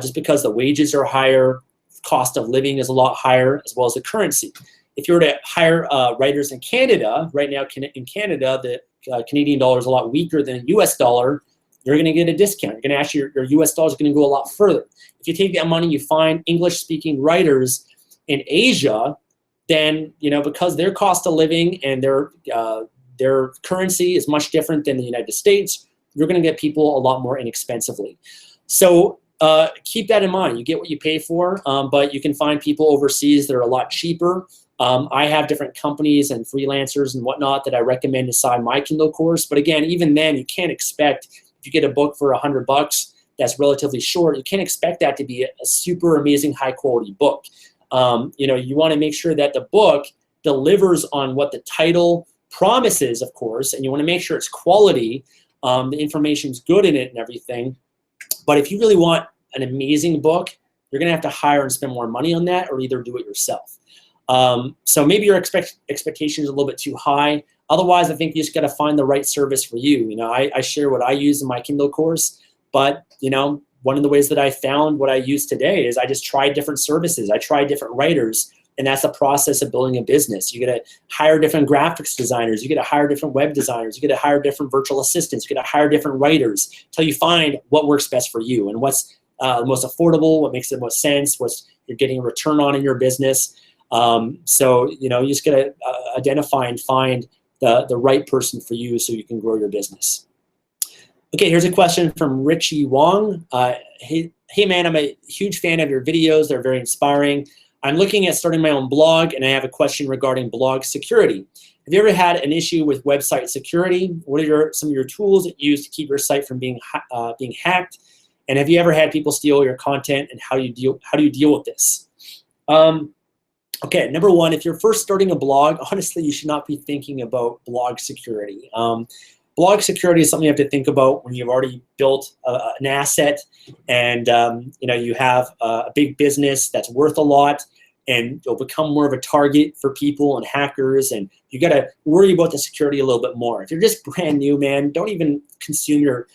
Just because the wages are higher, cost of living is a lot higher, as well as the currency. If you were to hire writers in Canada, right now in Canada, the Canadian dollar is a lot weaker than the US dollar, you're going to get a discount. You're going to actually, your US dollar is going to go a lot further. If you take that money, you find English-speaking writers in Asia, then, because their cost of living and their currency is much different than the United States, you're going to get people a lot more inexpensively. So keep that in mind. You get what you pay for, but you can find people overseas that are a lot cheaper. I have different companies and freelancers and whatnot that I recommend inside my Kindle course. But again, even then, you can't expect, if you get a book for $100 that's relatively short, you can't expect that to be a super amazing high quality book. You want to make sure that the book delivers on what the title promises, of course, and you want to make sure it's quality, the information's good in it and everything. But if you really want an amazing book, you're going to have to hire and spend more money on that, or either do it yourself. So maybe your expectations are a little bit too high. Otherwise, I think you just got to find the right service for you. I share what I use in my Kindle course, but one of the ways that I found what I use today is I just tried different services. I tried different writers, and that's the process of building a business. You got to hire different graphics designers. You got to hire different web designers. You got to hire different virtual assistants. You got to hire different writers until you find what works best for you and what's the most affordable, what makes the most sense, what you're getting a return on in your business. So you just got to identify and find the right person for you so you can grow your business. Okay, here's a question from Richie Wong. Hey man, I'm a huge fan of your videos. They're very inspiring. I'm looking at starting my own blog, and I have a question regarding blog security. Have you ever had an issue with website security? What are some of your tools that you use to keep your site from being hacked? And have you ever had people steal your content, and how do you deal with this? Okay, number one, if you're first starting a blog, honestly, you should not be thinking about blog security. blog security is something you have to think about when you've already built an asset and you have a big business that's worth a lot, and you'll become more of a target for people and hackers, and you got to worry about the security a little bit more. If you're just brand new, man, don't even consume your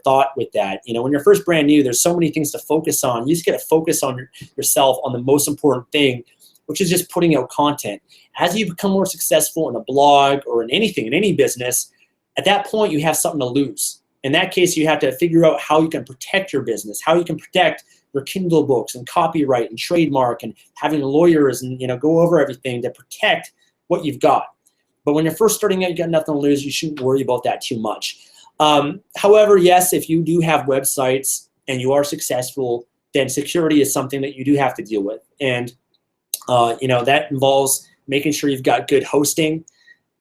thought with that. When you're first brand new, there's so many things to focus on. You just got to focus on yourself on the most important thing, which is just putting out content. As you become more successful in a blog or in anything, in any business, at that point you have something to lose. In that case, you have to figure out how you can protect your business, how you can protect your Kindle books and copyright and trademark, and having lawyers and go over everything to protect what you've got. But when you're first starting out, you got nothing to lose. You shouldn't worry about that too much. However, yes, if you do have websites and you are successful, then security is something that you do have to deal with. And that involves making sure you've got good hosting.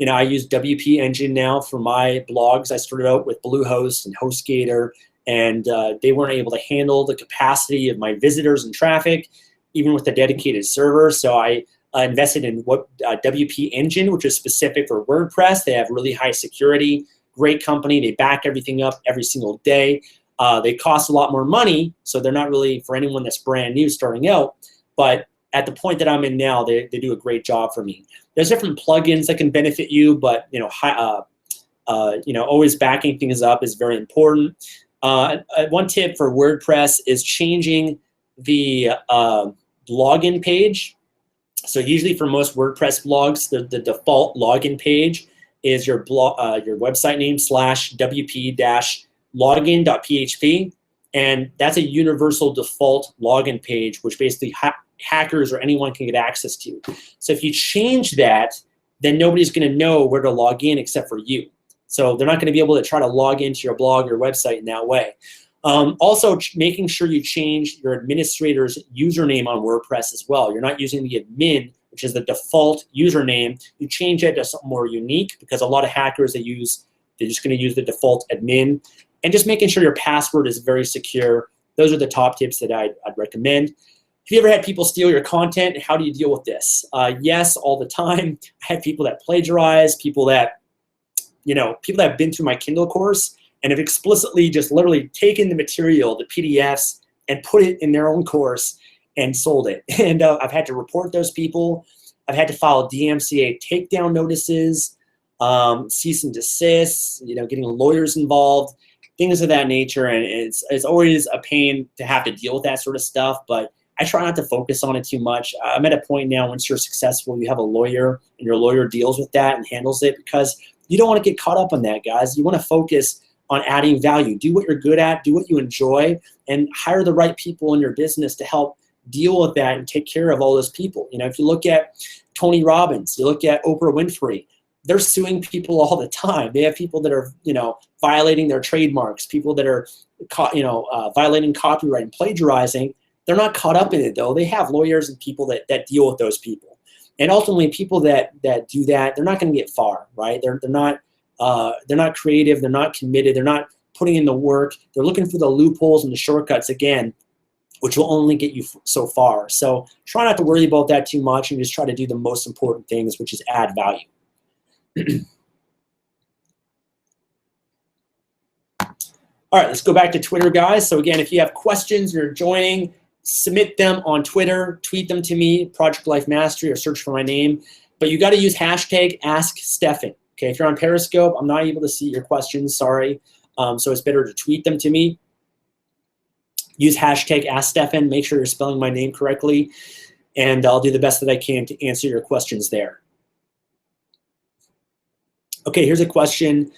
I use WP Engine now for my blogs. I started out with Bluehost and HostGator, and they weren't able to handle the capacity of my visitors and traffic, even with a dedicated server. So I invested in WP Engine, which is specific for WordPress. They have really high security, great company. They back everything up every single day. They cost a lot more money, so they're not really for anyone that's brand new starting out. But at the point that I'm in now, they do a great job for me. There's different plugins that can benefit you, but always backing things up is very important. One tip for WordPress is changing the login page. So usually for most WordPress blogs, the default login page is your website name /wp-login.php, and that's a universal default login page, which basically hackers or anyone can get access to. So if you change that, then nobody's going to know where to log in except for you. So they're not going to be able to try to log into your blog or website in that way. Also, making sure you change your administrator's username on WordPress as well. You're not using the admin, which is the default username. You change it to something more unique, because a lot of hackers, they're just going to use the default admin. And just making sure your password is very secure. Those are the top tips that I'd recommend. Have you ever had people steal your content? How do you deal with this? Yes, all the time. I have people that plagiarize, people that have been through my Kindle course and have explicitly just literally taken the material, the PDFs, and put it in their own course and sold it. And I've had to report those people. I've had to file DMCA takedown notices, cease and desist, getting lawyers involved, things of that nature. And it's always a pain to have to deal with that sort of stuff, but I try not to focus on it too much. I'm at a point now, once you're successful, you have a lawyer, and your lawyer deals with that and handles it, because you don't want to get caught up on that, guys. You want to focus on adding value. Do what you're good at, do what you enjoy, and hire the right people in your business to help deal with that and take care of all those people. If you look at Tony Robbins, you look at Oprah Winfrey, they're suing people all the time. They have people that are, violating their trademarks, people that are, violating copyright and plagiarizing. They're not caught up in it, though. They have lawyers and people that deal with those people. And ultimately, people that do that, they're not going to get far, right? They're not creative. They're not committed. They're not putting in the work. They're looking for the loopholes and the shortcuts, again, which will only get you so far. So try not to worry about that too much, and just try to do the most important things, which is add value. All right, let's go back to Twitter, guys. So again, if you have questions you're enjoying, submit them on Twitter, tweet them to me, Project Life Mastery, or search for my name. But you got to use hashtag #AskStefan. Okay, if you're on Periscope, I'm not able to see your questions, sorry. So it's better to tweet them to me. Use hashtag #AskStefan. Make sure you're spelling my name correctly, and I'll do the best that I can to answer your questions there. Okay, here's a question.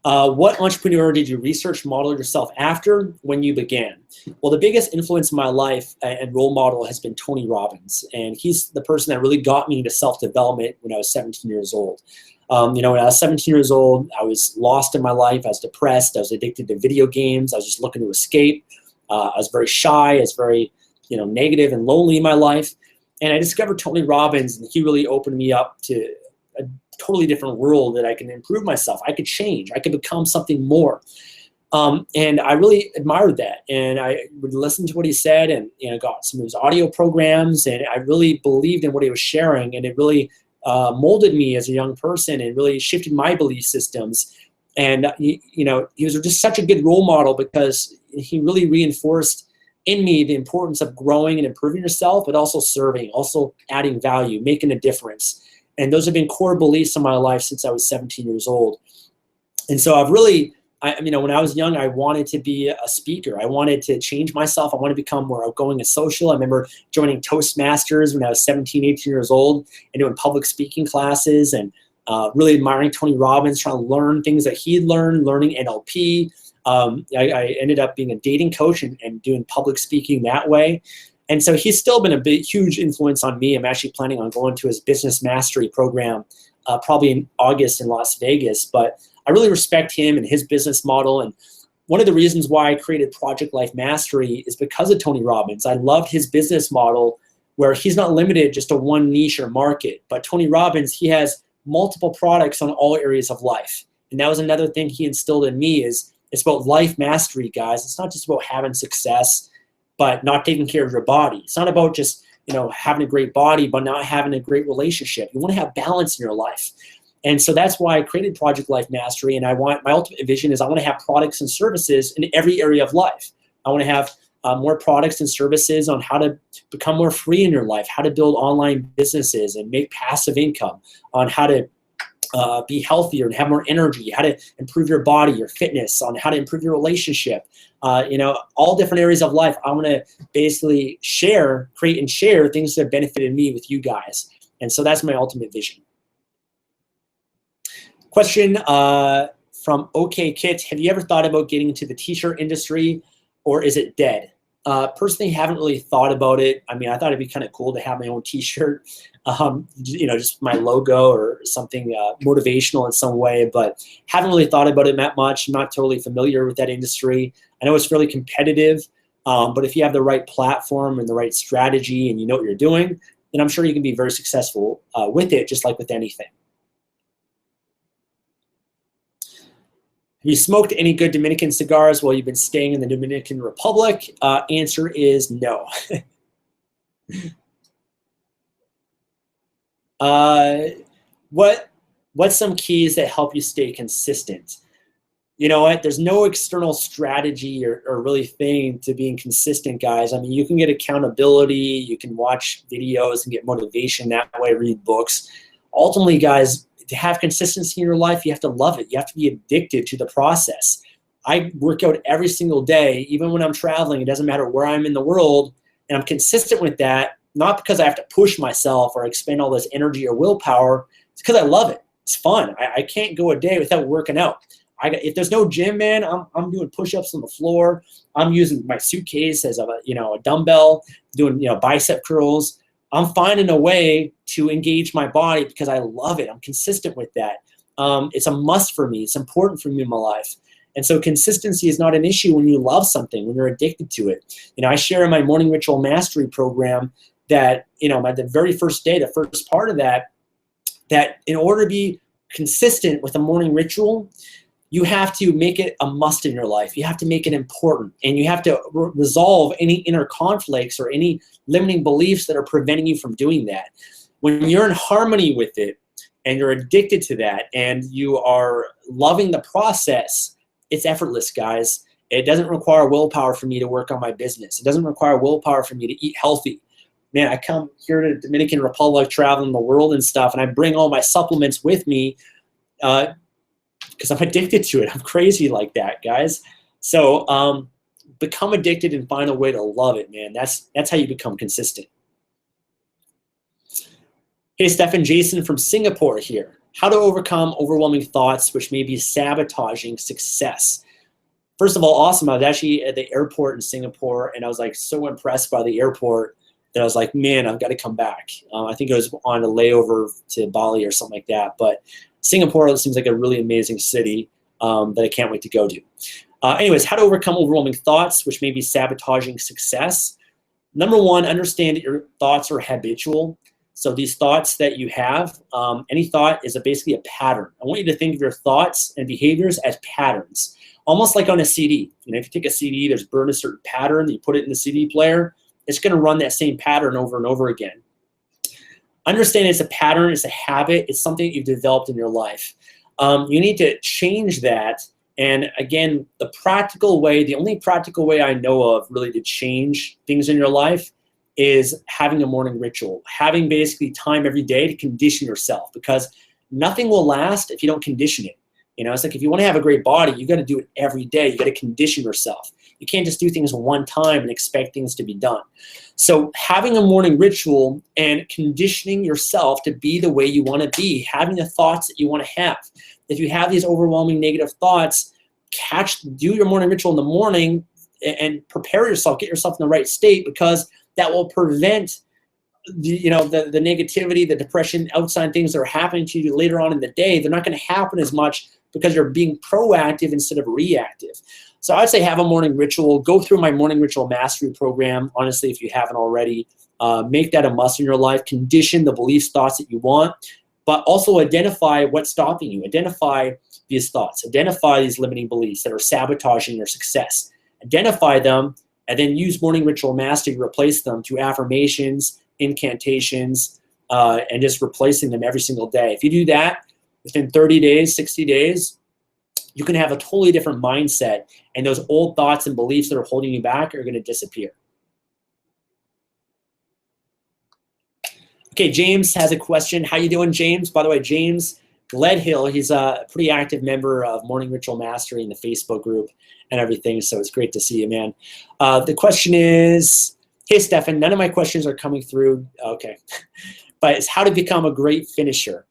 What entrepreneur did you research model yourself after when you began? Well, the biggest influence in my life and role model has been Tony Robbins, and he's the person that really got me into self-development when I was 17 years old. When I was 17 years old, I was lost in my life. I was depressed. I was addicted to video games. I was just looking to escape. I was very shy. I was very, negative and lonely in my life. And I discovered Tony Robbins, and he really opened me up to a totally different world that I can improve myself. I could change. I could become something more. And I really admired that. And I would listen to what he said, and got some of his audio programs, and I really believed in what he was sharing, and it really molded me as a young person and really shifted my belief systems. And you know, he was just such a good role model because he really reinforced in me the importance of growing and improving yourself, but also serving, also adding value, making a difference. And those have been core beliefs in my life since I was 17 years old. And so I've really, you know, when I was young, I wanted to be a speaker. I wanted to change myself. I wanted to become more outgoing and social. I remember joining Toastmasters when I was 17, 18 years old and doing public speaking classes, and really admiring Tony Robbins, trying to learn things that he'd learned, learning NLP. I ended up being a dating coach and doing public speaking that way. And so he's still been a huge influence on me. I'm actually planning on going to his business mastery program probably in August in Las Vegas. But I really respect him and his business model. And one of the reasons why I created Project Life Mastery is because of Tony Robbins. I loved his business model where he's not limited just to one niche or market. But Tony Robbins, he has multiple products on all areas of life. And that was another thing he instilled in me is it's about life mastery, guys. It's not just about having success, but not taking care of your body. It's not about just, you know, having a great body, but not having a great relationship. You want to have balance in your life. And so that's why I created Project Life Mastery. And my ultimate vision is I want to have products and services in every area of life. I want to have more products and services on how to become more free in your life, how to build online businesses and make passive income, on how to be healthier and have more energy, how to improve your body, your fitness, on how to improve your relationship, you know, all different areas of life. I want to basically create and share things that have benefited me with you guys. And so that's my ultimate vision. Question from OK Kit. Have you ever thought about getting into the t-shirt industry, or is it dead? Personally, haven't really thought about it. I mean, I thought it'd be kind of cool to have my own t-shirt, you know, just my logo or something motivational in some way, but haven't really thought about it that much. I'm not totally familiar with that industry. I know it's fairly competitive, but if you have the right platform and the right strategy and you know what you're doing, then I'm sure you can be very successful with it, just like with anything. Have you smoked any good Dominican cigars while you've been staying in the Dominican Republic? Answer is no. What's some keys that help you stay consistent? You know what? There's no external strategy or really thing to being consistent, guys. I mean, you can get accountability, you can watch videos and get motivation that way, read books. Ultimately, guys, to have consistency in your life, you have to love it. You have to be addicted to the process. I work out every single day, even when I'm traveling. It doesn't matter where I'm in the world, and I'm consistent with that, not because I have to push myself or expend all this energy or willpower. It's because I love it. It's fun. I can't go a day without working out. If there's no gym, man, I'm doing push-ups on the floor. I'm using my suitcase as a dumbbell, doing bicep curls. I'm finding a way to engage my body because I love it. I'm consistent with that. It's a must for me. It's important for me in my life. And so consistency is not an issue when you love something, when you're addicted to it. I share in my Morning Ritual Mastery program that, the very first day, the first part of that in order to be consistent with a morning ritual, you have to make it a must in your life. You have to make it important, and you have to resolve any inner conflicts or any limiting beliefs that are preventing you from doing that. When you're in harmony with it and you're addicted to that and you are loving the process, it's effortless, guys. It doesn't require willpower for me to work on my business. It doesn't require willpower for me to eat healthy. Man, I come here to the Dominican Republic, traveling the world and stuff, and I bring all my supplements with me because I'm addicted to it. I'm crazy like that, guys. So become addicted and find a way to love it, man. That's how you become consistent. Hey, Stefan, Jason from Singapore here. How to overcome overwhelming thoughts which may be sabotaging success. First of all, awesome. I was actually at the airport in Singapore, and I was so impressed by the airport that I was like, man, I've got to come back. I think it was on a layover to Bali or something like that. But Singapore seems like a really amazing city that I can't wait to go to. Anyways, how to overcome overwhelming thoughts, which may be sabotaging success. Number one, understand that your thoughts are habitual. So these thoughts that you have, any thought is basically a pattern. I want you to think of your thoughts and behaviors as patterns, almost like on a CD. If you take a CD, there's burn a certain pattern, you put it in the CD player, it's going to run that same pattern over and over again. Understand it's a pattern, it's a habit, it's something that you've developed in your life. You need to change that. And again, the only practical way I know of really to change things in your life is having a morning ritual, having basically time every day to condition yourself, because nothing will last if you don't condition it. It's like if you want to have a great body, you got to do it every day. You got to condition yourself. You can't just do things one time and expect things to be done. So having a morning ritual and conditioning yourself to be the way you want to be, having the thoughts that you want to have. If you have these overwhelming negative thoughts, do your morning ritual in the morning and prepare yourself, get yourself in the right state, because that will prevent the negativity, the depression, outside things that are happening to you later on in the day. They're not going to happen as much because you're being proactive instead of reactive. So I'd say have a morning ritual. Go through my morning ritual mastery program, honestly, if you haven't already. Make that a must in your life. Condition the beliefs, thoughts that you want, but also identify what's stopping you. Identify these thoughts. Identify these limiting beliefs that are sabotaging your success. Identify them, and then use morning ritual mastery to replace them through affirmations, incantations, and just replacing them every single day. If you do that within 30 days, 60 days, you can have a totally different mindset, and those old thoughts and beliefs that are holding you back are going to disappear. Okay, James has a question. How you doing, James? By the way, James Gledhill, he's a pretty active member of Morning Ritual Mastery in the Facebook group and everything, so it's great to see you, man. The question is, hey, Stefan, none of my questions are coming through. Okay. But it's how to become a great finisher.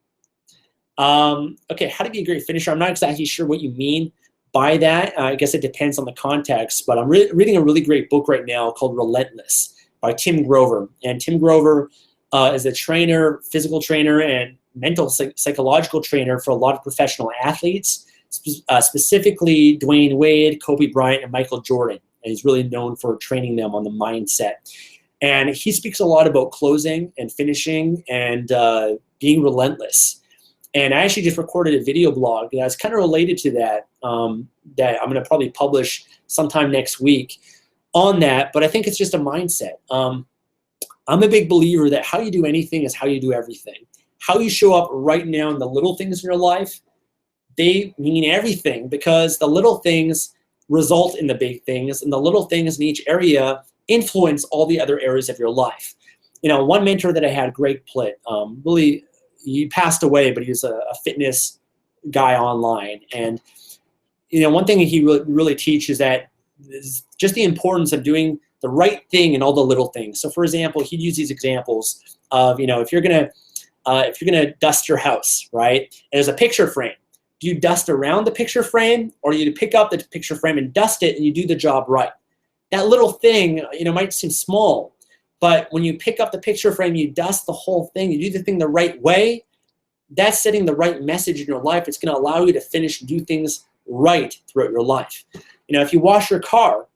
Okay, how to be a great finisher. I'm not exactly sure what you mean by that. I guess it depends on the context, but I'm reading a really great book right now called Relentless by Tim Grover. And Tim Grover is a trainer, physical trainer, and mental psychological trainer for a lot of professional athletes, specifically Dwayne Wade, Kobe Bryant, and Michael Jordan. And he's really known for training them on the mindset. And he speaks a lot about closing and finishing and being relentless. And I actually just recorded a video blog that's kind of related to that, that I'm going to probably publish sometime next week on that. But I think it's just a mindset. I'm a big believer that how you do anything is how you do everything. How you show up right now in the little things in your life, they mean everything, because the little things result in the big things, and the little things in each area influence all the other areas of your life. One mentor that I had, Greg Plitt, really, he passed away, but he was a fitness guy online. And, one thing he really teaches that is just the importance of doing the right thing in all the little things. So, for example, he'd use these examples of, if you're gonna dust your house, right? And there's a picture frame. Do you dust around the picture frame, or do you pick up the picture frame and dust it and you do the job right? That little thing, might seem small, but when you pick up the picture frame, you dust the whole thing, you do the thing the right way, that's setting the right message in your life. It's going to allow you to finish and do things right throughout your life. If you wash your car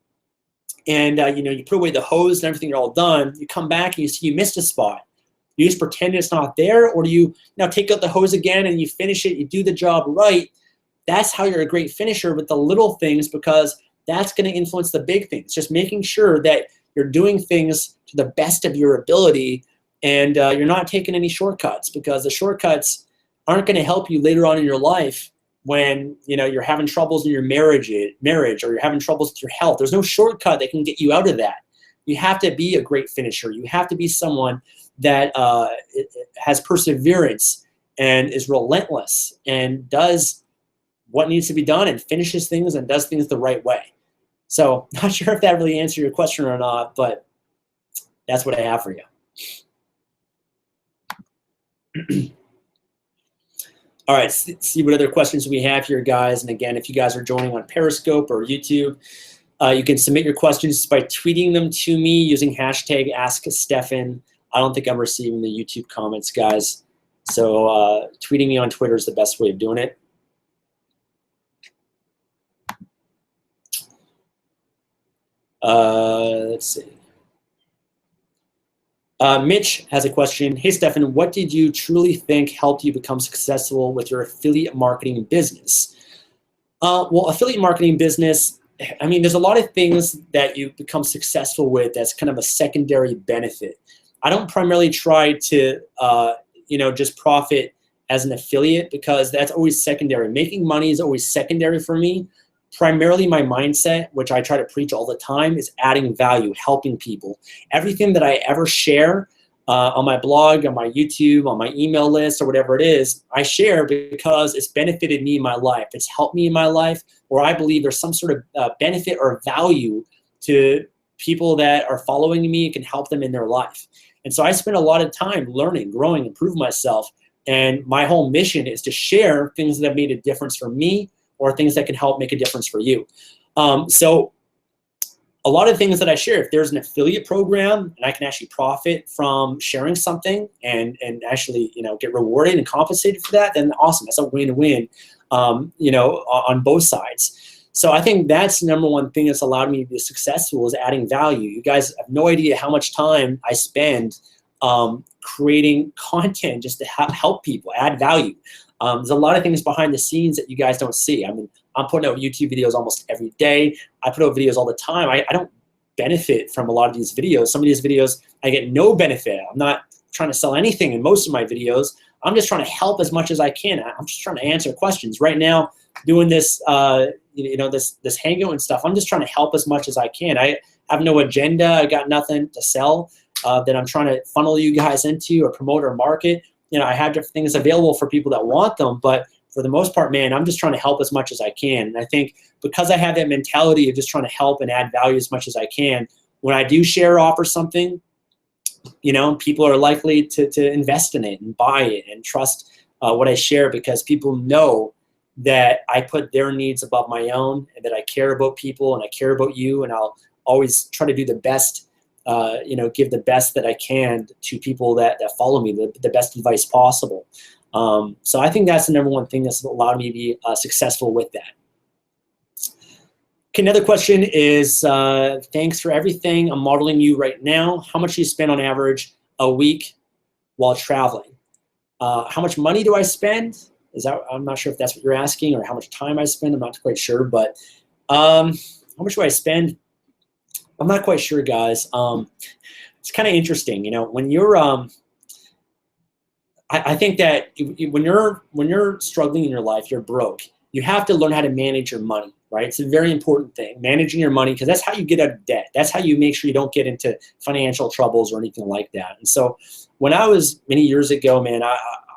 and, you put away the hose and everything, you're all done, you come back and you see you missed a spot. You just pretend it's not there, or do you take out the hose again and you finish it, you do the job right? That's how you're a great finisher with the little things, because that's going to influence the big things. Just making sure that you're doing things to the best of your ability, and you're not taking any shortcuts, because the shortcuts aren't going to help you later on in your life when you're having troubles in your marriage, or you're having troubles with your health. There's no shortcut that can get you out of that. You have to be a great finisher. You have to be someone that has perseverance and is relentless and does what needs to be done and finishes things and does things the right way. So not sure if that really answered your question or not, but that's what I have for you. All right, let's see what other questions we have here, guys. And again, if you guys are joining on Periscope or YouTube, you can submit your questions by tweeting them to me using hashtag AskStefan. I don't think I'm receiving the YouTube comments, guys. So tweeting me on Twitter is the best way of doing it. Let's see. Mitch has a question. Hey, Stefan, what did you truly think helped you become successful with your affiliate marketing business? Well, affiliate marketing business, I mean, there's a lot of things that you become successful with that's kind of a secondary benefit. I don't primarily try to, just profit as an affiliate because that's always secondary. Making money is always secondary for me. Primarily my mindset, which I try to preach all the time, is adding value, helping people. Everything that I ever share on my blog, on my YouTube, on my email list, or whatever it is, I share because it's benefited me in my life. It's helped me in my life, or I believe there's some sort of benefit or value to people that are following me. It can help them in their life. And so I spend a lot of time learning, growing, improving myself. And my whole mission is to share things that have made a difference for me or things that can help make a difference for you. So a lot of things that I share, if there's an affiliate program and I can actually profit from sharing something and actually, get rewarded and compensated for that, then awesome. That's a win-win, on both sides. So I think that's the number one thing that's allowed me to be successful is adding value. You guys have no idea how much time I spend creating content just to help people, add value. There's a lot of things behind the scenes that you guys don't see. I mean, I'm putting out YouTube videos almost every day. I put out videos all the time. I don't benefit from a lot of these videos. Some of these videos, I get no benefit. I'm not trying to sell anything in most of my videos. I'm just trying to help as much as I can. I'm just trying to answer questions. Right now, doing this, this hangout and stuff, I'm just trying to help as much as I can. I have no agenda. I got nothing to sell that I'm trying to funnel you guys into or promote or market. I have different things available for people that want them, but for the most part, man, I'm just trying to help as much as I can. And I think because I have that mentality of just trying to help and add value as much as I can, when I do share or offer something, people are likely to invest in it and buy it and trust what I share because people know that I put their needs above my own and that I care about people and I care about you, and I'll always try to do the best, give the best that I can to people that follow me, the best advice possible. So I think that's the number one thing that's allowed me to be successful with that. Okay, another question is, thanks for everything. I'm modeling you right now. How much do you spend on average a week while traveling? How much money do I spend? I'm not sure if that's what you're asking, or how much time I spend. I'm not quite sure, but how much do I spend? I'm not quite sure, guys. It's kind of interesting, when you're, I think that when you're struggling in your life, you're broke. You have to learn how to manage your money, right? It's a very important thing, managing your money, because that's how you get out of debt. That's how you make sure you don't get into financial troubles or anything like that. And so when I was many years ago, man,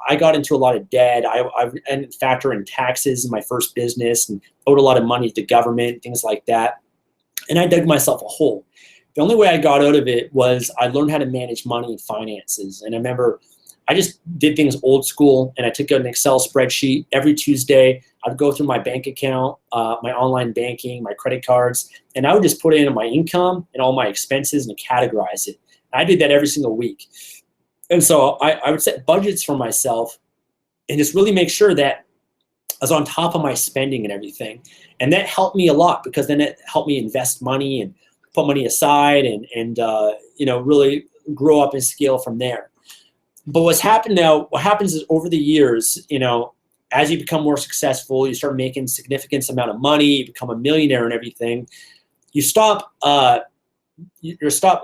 I got into a lot of debt. I didn't factor in taxes in my first business and owed a lot of money to the government, things like that. And I dug myself a hole. The only way I got out of it was I learned how to manage money and finances. And I remember I just did things old school, and I took out an Excel spreadsheet every Tuesday. I'd go through my bank account, my online banking, my credit cards, and I would just put in my income and all my expenses and categorize it. I did that every single week. And so I would set budgets for myself and just really make sure that I was on top of my spending and everything. And that helped me a lot, because then it helped me invest money and put money aside and really grow up and scale from there. But what happens is over the years, as you become more successful, you start making significant amount of money, you become a millionaire and everything, you stop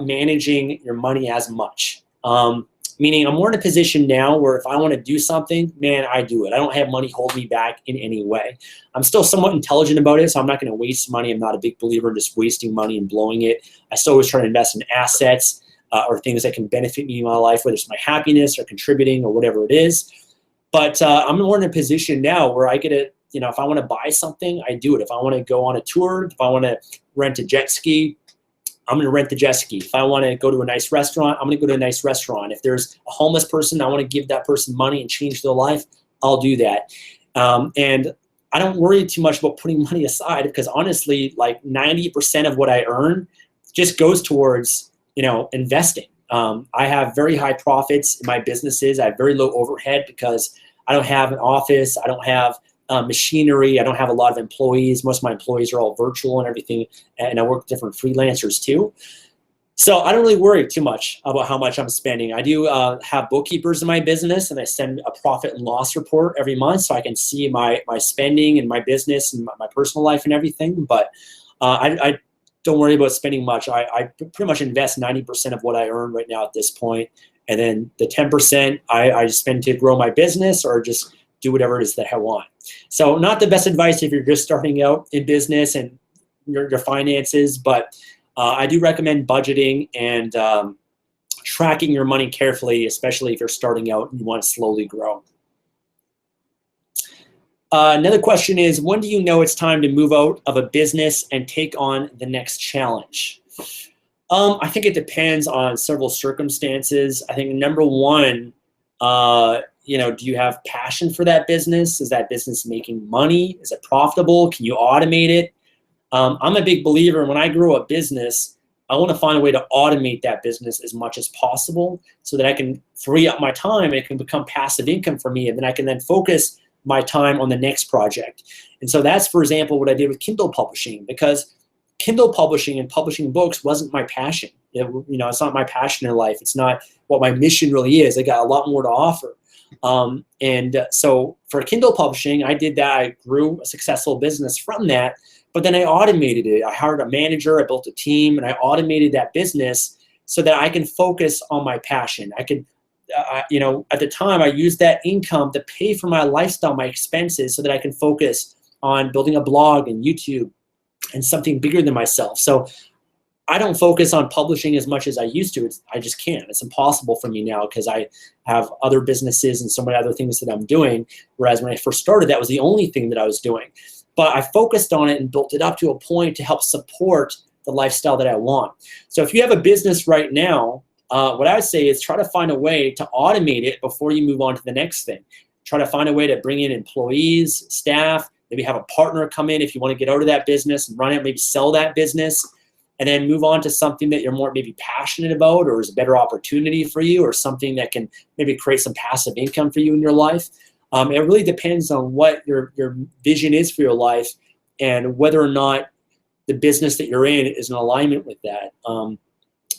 managing your money as much. Meaning I'm more in a position now where if I want to do something, man, I do it. I don't have money hold me back in any way. I'm still somewhat intelligent about it, so I'm not going to waste money. I'm not a big believer in just wasting money and blowing it. I still always try to invest in assets or things that can benefit me in my life, whether it's my happiness or contributing or whatever it is. But I'm more in a position now where I get to, if I want to buy something, I do it. If I want to go on a tour, if I want to rent a jet ski, I'm going to rent the jet ski. If I want to go to a nice restaurant, I'm going to go to a nice restaurant. If there's a homeless person, I want to give that person money and change their life, I'll do that. And I don't worry too much about putting money aside, because honestly, like 90% of what I earn just goes towards, investing. I have very high profits in my businesses. I have very low overhead because I don't have an office. I don't have machinery. I don't have a lot of employees. Most of my employees are all virtual and everything, and I work with different freelancers too. So I don't really worry too much about how much I'm spending. I do have bookkeepers in my business, and I send a profit and loss report every month so I can see my spending and my business and my personal life and everything. But I don't worry about spending much. I pretty much invest 90% of what I earn right now at this point, And then the 10% I spend to grow my business or just do whatever it is that I want. So not the best advice if you're just starting out in business and your finances, but I do recommend budgeting and tracking your money carefully, especially if you're starting out and you want to slowly grow. Another question is, when do you know it's time to move out of a business and take on the next challenge? I think it depends on several circumstances. I think number one, do you have passion for that business? Is that business making money? Is it profitable? Can you automate it? I'm a big believer when I grow a business, I want to find a way to automate that business as much as possible so that I can free up my time and it can become passive income for me, and then I can then focus my time on the next project. And so that's, for example, what I did with Kindle publishing, because Kindle publishing and publishing books wasn't my passion. It's not my passion in life. It's not what my mission really is. I got a lot more to offer. So for Kindle publishing, I did that. I grew a successful business from that, but then I automated it. I hired a manager, I built a team, and I automated that business so that I can focus on my passion. I could, at the time, I used that income to pay for my lifestyle, my expenses, so that I can focus on building a blog and YouTube and something bigger than myself. So I don't focus on publishing as much as I used to. I just can't. It's impossible for me now because I have other businesses and so many other things that I'm doing, whereas when I first started, that was the only thing that I was doing. But I focused on it and built it up to a point to help support the lifestyle that I want. So if you have a business right now, what I would say is try to find a way to automate it before you move on to the next thing. Try to find a way to bring in employees, staff, maybe have a partner come in if you want to get out of that business and run it, maybe sell that business, and then move on to something that you're more maybe passionate about or is a better opportunity for you or something that can maybe create some passive income for you in your life. It really depends on what your vision is for your life and whether or not the business that you're in is in alignment with that.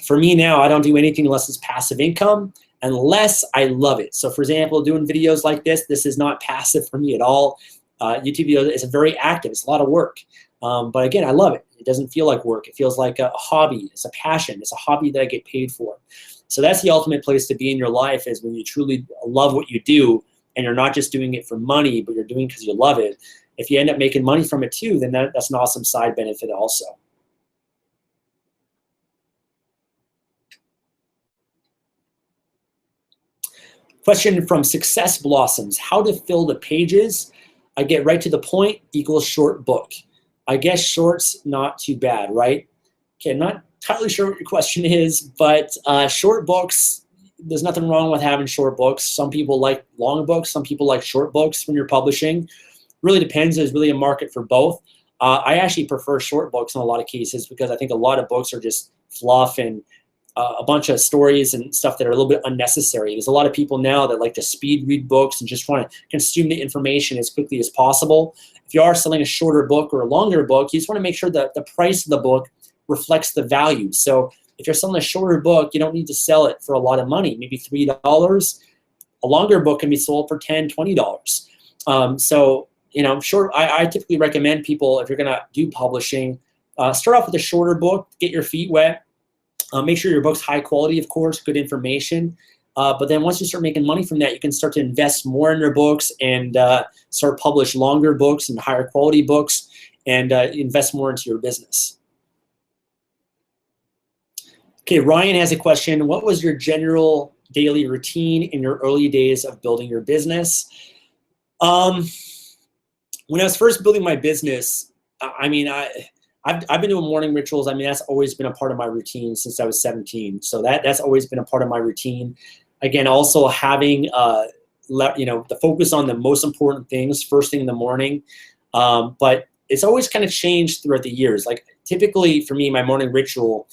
For me now, I don't do anything unless it's passive income, unless I love it. So for example, doing videos like this is not passive for me at all. YouTube videos is very active. It's a lot of work. But again, I love it. It doesn't feel like work. It feels like a hobby. It's a passion. It's a hobby that I get paid for. So that's the ultimate place to be in your life, is when you truly love what you do and you're not just doing it for money, but you're doing it because you love it. If you end up making money from it too, then that's an awesome side benefit also. Question from Success Blossoms. How to fill the pages? I get right to the point equals short book. I guess short's not too bad, right? Okay, I'm not entirely sure what your question is, but short books, there's nothing wrong with having short books. Some people like long books. Some people like short books when you're publishing. Really depends. There's really a market for both. I actually prefer short books in a lot of cases because I think a lot of books are just fluff and a bunch of stories and stuff that are a little bit unnecessary. There's a lot of people now that like to speed read books and just want to consume the information as quickly as possible. If you are selling a shorter book or a longer book, you just want to make sure that the price of the book reflects the value. So if you're selling a shorter book, you don't need to sell it for a lot of money, maybe $3. A longer book can be sold for $10, $20. So, short. I typically recommend people, if you're going to do publishing, start off with a shorter book, get your feet wet. Make sure your book's high quality, of course, good information. But then once you start making money from that, you can start to invest more in your books and start publish longer books and higher quality books and invest more into your business. Okay, Ryan has a question. What was your general daily routine in your early days of building your business? When I was first building my business, I've been doing morning rituals. That's always been a part of my routine since I was 17. So that's always been a part of my routine. Again, also having the focus on the most important things first thing in the morning. But it's always kind of changed throughout the years. Like typically for me, my morning ritual,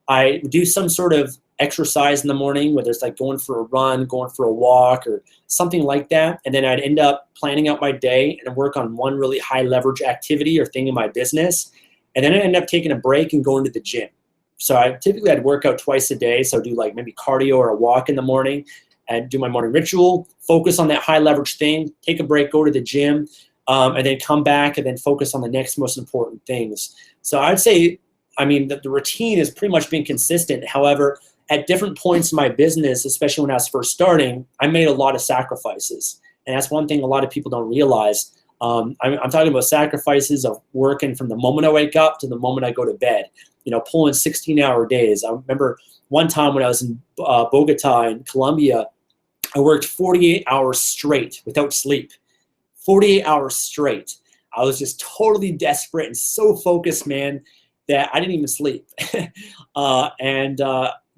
I do some sort of exercise in the morning, whether it's like going for a run, going for a walk, or something like that. And then I'd end up planning out my day and work on one really high leverage activity or thing in my business. And then I end up taking a break and going to the gym. So I'd work out twice a day. So do like maybe cardio or a walk in the morning and do my morning ritual, focus on that high leverage thing, take a break, go to the gym, and then come back and then focus on the next most important things. So I'd say, the routine is pretty much being consistent. However, at different points in my business, especially when I was first starting, I made a lot of sacrifices. And that's one thing a lot of people don't realize. I'm talking about sacrifices of working from the moment I wake up to the moment I go to bed, pulling 16-hour days. I remember one time when I was in Bogota in Colombia, I worked 48 hours straight without sleep. 48 hours straight. I was just totally desperate and so focused, man, that I didn't even sleep.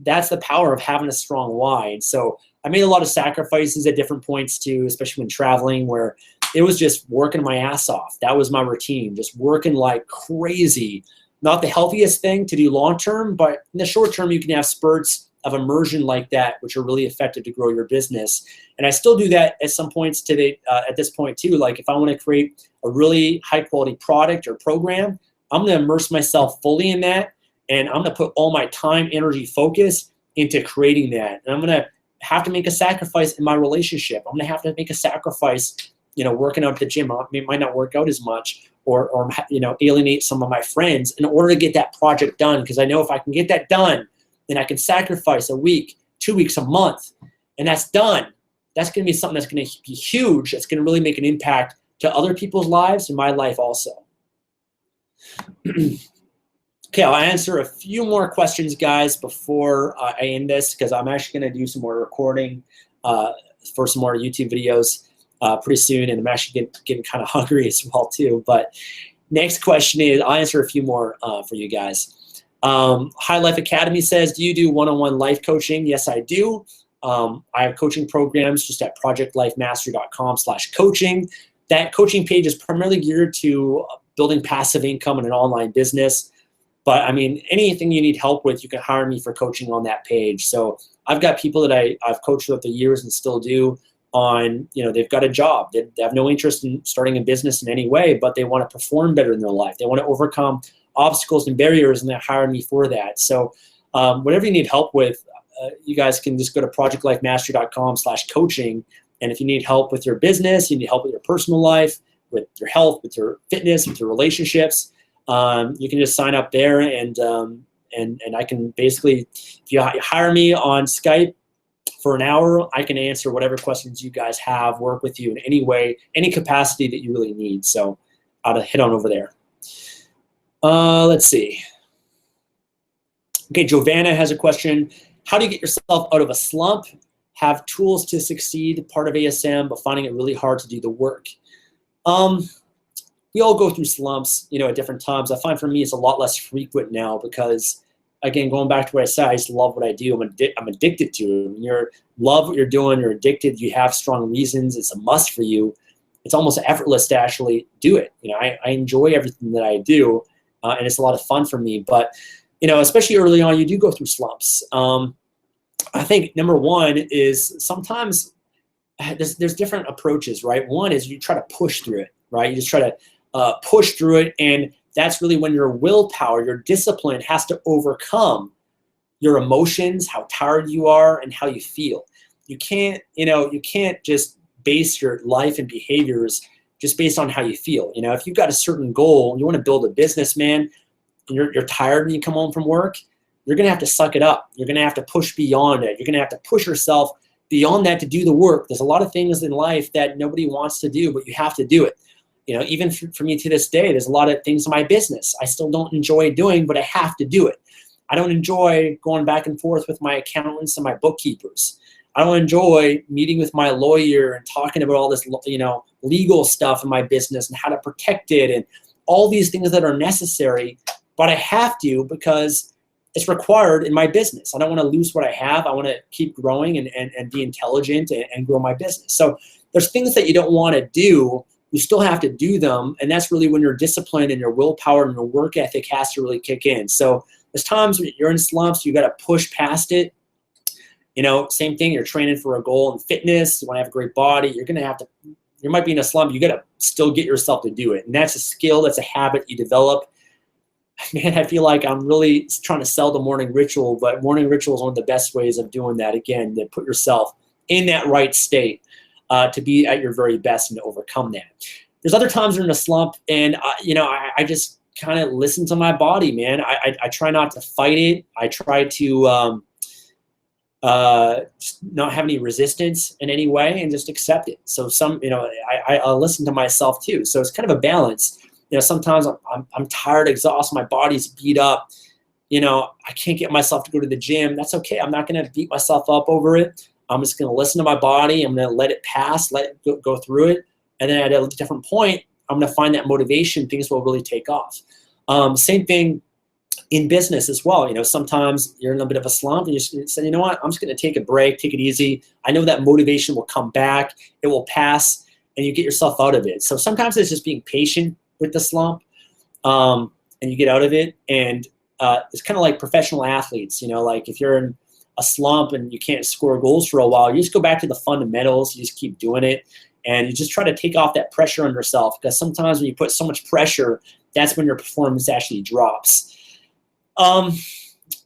That's the power of having a strong why. And so I made a lot of sacrifices at different points too, especially when traveling, where it was just working my ass off. That was my routine, just working like crazy. Not the healthiest thing to do long term, but in the short term, you can have spurts of immersion like that, which are really effective to grow your business. And I still do that at some points today, at this point too. Like if I want to create a really high quality product or program, I'm going to immerse myself fully in that. And I'm going to put all my time, energy, focus into creating that. And I'm going to have to make a sacrifice in my relationship. I'm going to have to make a sacrifice, working out at the gym. It might not work out as much, or alienate some of my friends in order to get that project done. Because I know if I can get that done, then I can sacrifice a week, 2 weeks, a month, and that's done. That's going to be something that's going to be huge. That's going to really make an impact to other people's lives and my life also. Okay, I'll answer a few more questions, guys, before I end this, because I'm actually going to do some more recording for some more YouTube videos pretty soon, and I'm actually getting kind of hungry as well too. But next question is, I'll answer a few more for you guys. High Life Academy says, do you do one-on-one life coaching? Yes, I do. I have coaching programs just at projectlifemastery.com/coaching. That coaching page is primarily geared to building passive income in an online business. But I mean, anything you need help with, you can hire me for coaching on that page. So I've got people that I've coached throughout the years and still do on, they've got a job. They have no interest in starting a business in any way, but they want to perform better in their life. They want to overcome obstacles and barriers, and they hire me for that. So whatever you need help with, you guys can just go to projectlifemastery.com/coaching. And if you need help with your business, you need help with your personal life, with your health, with your fitness, with your relationships, you can just sign up there, and I can basically, if you hire me on Skype for an hour, I can answer whatever questions you guys have, work with you in any way, any capacity that you really need. So I'll hit on over there. Let's see. Okay, Giovanna has a question. How do you get yourself out of a slump? Have tools to succeed, part of ASM, but finding it really hard to do the work. We all go through slumps, at different times. I find for me it's a lot less frequent now because, again, going back to what I said, I just love what I do. I'm addicted to it. When you love what you're doing, you're addicted, you have strong reasons, it's a must for you. It's almost effortless to actually do it. I enjoy everything that I do, and it's a lot of fun for me. But, especially early on, you do go through slumps. I think number one is sometimes there's different approaches, right? One is you try to push through it, right? You just try to push through it, and that's really when your willpower, your discipline has to overcome your emotions, how tired you are, and how you feel. You can't just base your life and behaviors just based on how you feel. If you've got a certain goal, you want to build a business, man, and you're tired when you come home from work, you're going to have to suck it up. You're going to have to push beyond it. You're going to have to push yourself beyond that to do the work. There's a lot of things in life that nobody wants to do, but you have to do it. Even for me to this day, there's a lot of things in my business I still don't enjoy doing, but I have to do it. I don't enjoy going back and forth with my accountants and my bookkeepers. I don't enjoy meeting with my lawyer and talking about all this, legal stuff in my business and how to protect it and all these things that are necessary, but I have to because it's required in my business. I don't want to lose what I have. I want to keep growing and be intelligent and grow my business. So there's things that you don't want to do. You still have to do them, and that's really when your discipline and your willpower and your work ethic has to really kick in. So there's times when you're in slumps, you got to push past it. Same thing, you're training for a goal in fitness, you want to have a great body, you might be in a slump, you got to still get yourself to do it. And that's a skill, that's a habit you develop. Man, I feel like I'm really trying to sell the morning ritual, but morning ritual is one of the best ways of doing that, again, to put yourself in that right state. To be at your very best and to overcome that. There's other times you're in a slump, and I just kind of listen to my body, man. I try not to fight it. I try to just not have any resistance in any way and just accept it. So I listen to myself too. So it's kind of a balance. Sometimes I'm tired, exhausted, my body's beat up. I can't get myself to go to the gym. That's okay. I'm not going to beat myself up over it. I'm just going to listen to my body. I'm going to let it pass, let it go through it. And then at a different point, I'm going to find that motivation. Things will really take off. Same thing in business as well. Sometimes you're in a bit of a slump and you say, you know what, I'm just going to take a break, take it easy. I know that motivation will come back, it will pass, and you get yourself out of it. So sometimes it's just being patient with the slump, and you get out of it. And it's kind of like professional athletes, like if you're in a slump and you can't score goals for a while, you just go back to the fundamentals, you just keep doing it, and you just try to take off that pressure on yourself, because sometimes when you put so much pressure, that's when your performance actually drops.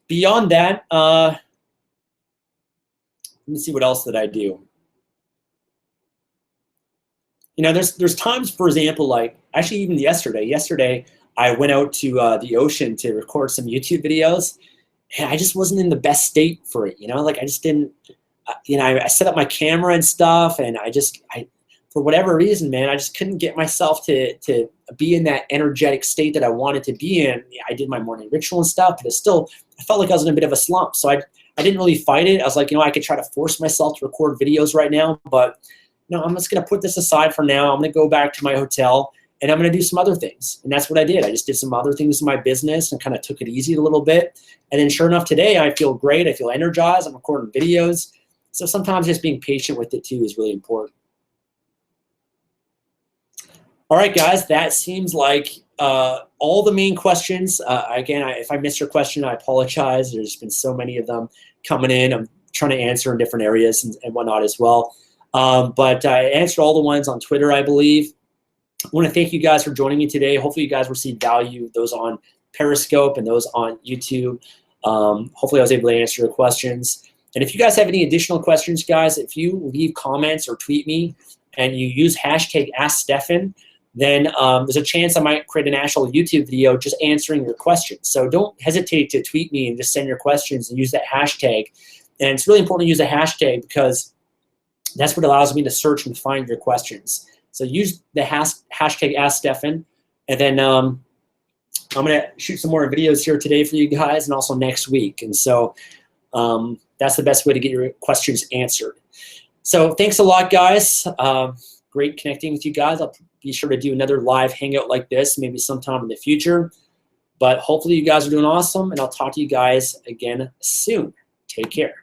Beyond that, let me see what else that I do. There's times, for example, like actually even yesterday, I went out to the ocean to record some YouTube videos, and I just wasn't in the best state for it. Like I just didn't, I set up my camera and stuff, and I for whatever reason, man, I just couldn't get myself to be in that energetic state that I wanted to be in. I did my morning ritual and stuff, but I felt like I was in a bit of a slump. So I didn't really fight it. I was like, I could try to force myself to record videos right now, but I'm just going to put this aside for now. I'm going to go back to my hotel and I'm going to do some other things. And that's what I did. I just did some other things in my business and kind of took it easy a little bit. And then sure enough, today I feel great. I feel energized. I'm recording videos. So sometimes just being patient with it too is really important. All right, guys, that seems like all the main questions. Again, if I missed your question, I apologize. There's been so many of them coming in. I'm trying to answer in different areas and whatnot as well. But I answered all the ones on Twitter, I believe. I want to thank you guys for joining me today. Hopefully you guys received value, those on Periscope and those on YouTube. Hopefully I was able to answer your questions. And if you guys have any additional questions, guys, if you leave comments or tweet me and you use hashtag #AskStefan, then there's a chance I might create an actual YouTube video just answering your questions. So don't hesitate to tweet me and just send your questions and use that hashtag. And it's really important to use a hashtag because that's what allows me to search and find your questions. So use the hashtag #AskStefan, and then I'm going to shoot some more videos here today for you guys and also next week. And so that's the best way to get your questions answered. So thanks a lot, guys. Great connecting with you guys. I'll be sure to do another live hangout like this maybe sometime in the future. But hopefully you guys are doing awesome, and I'll talk to you guys again soon. Take care.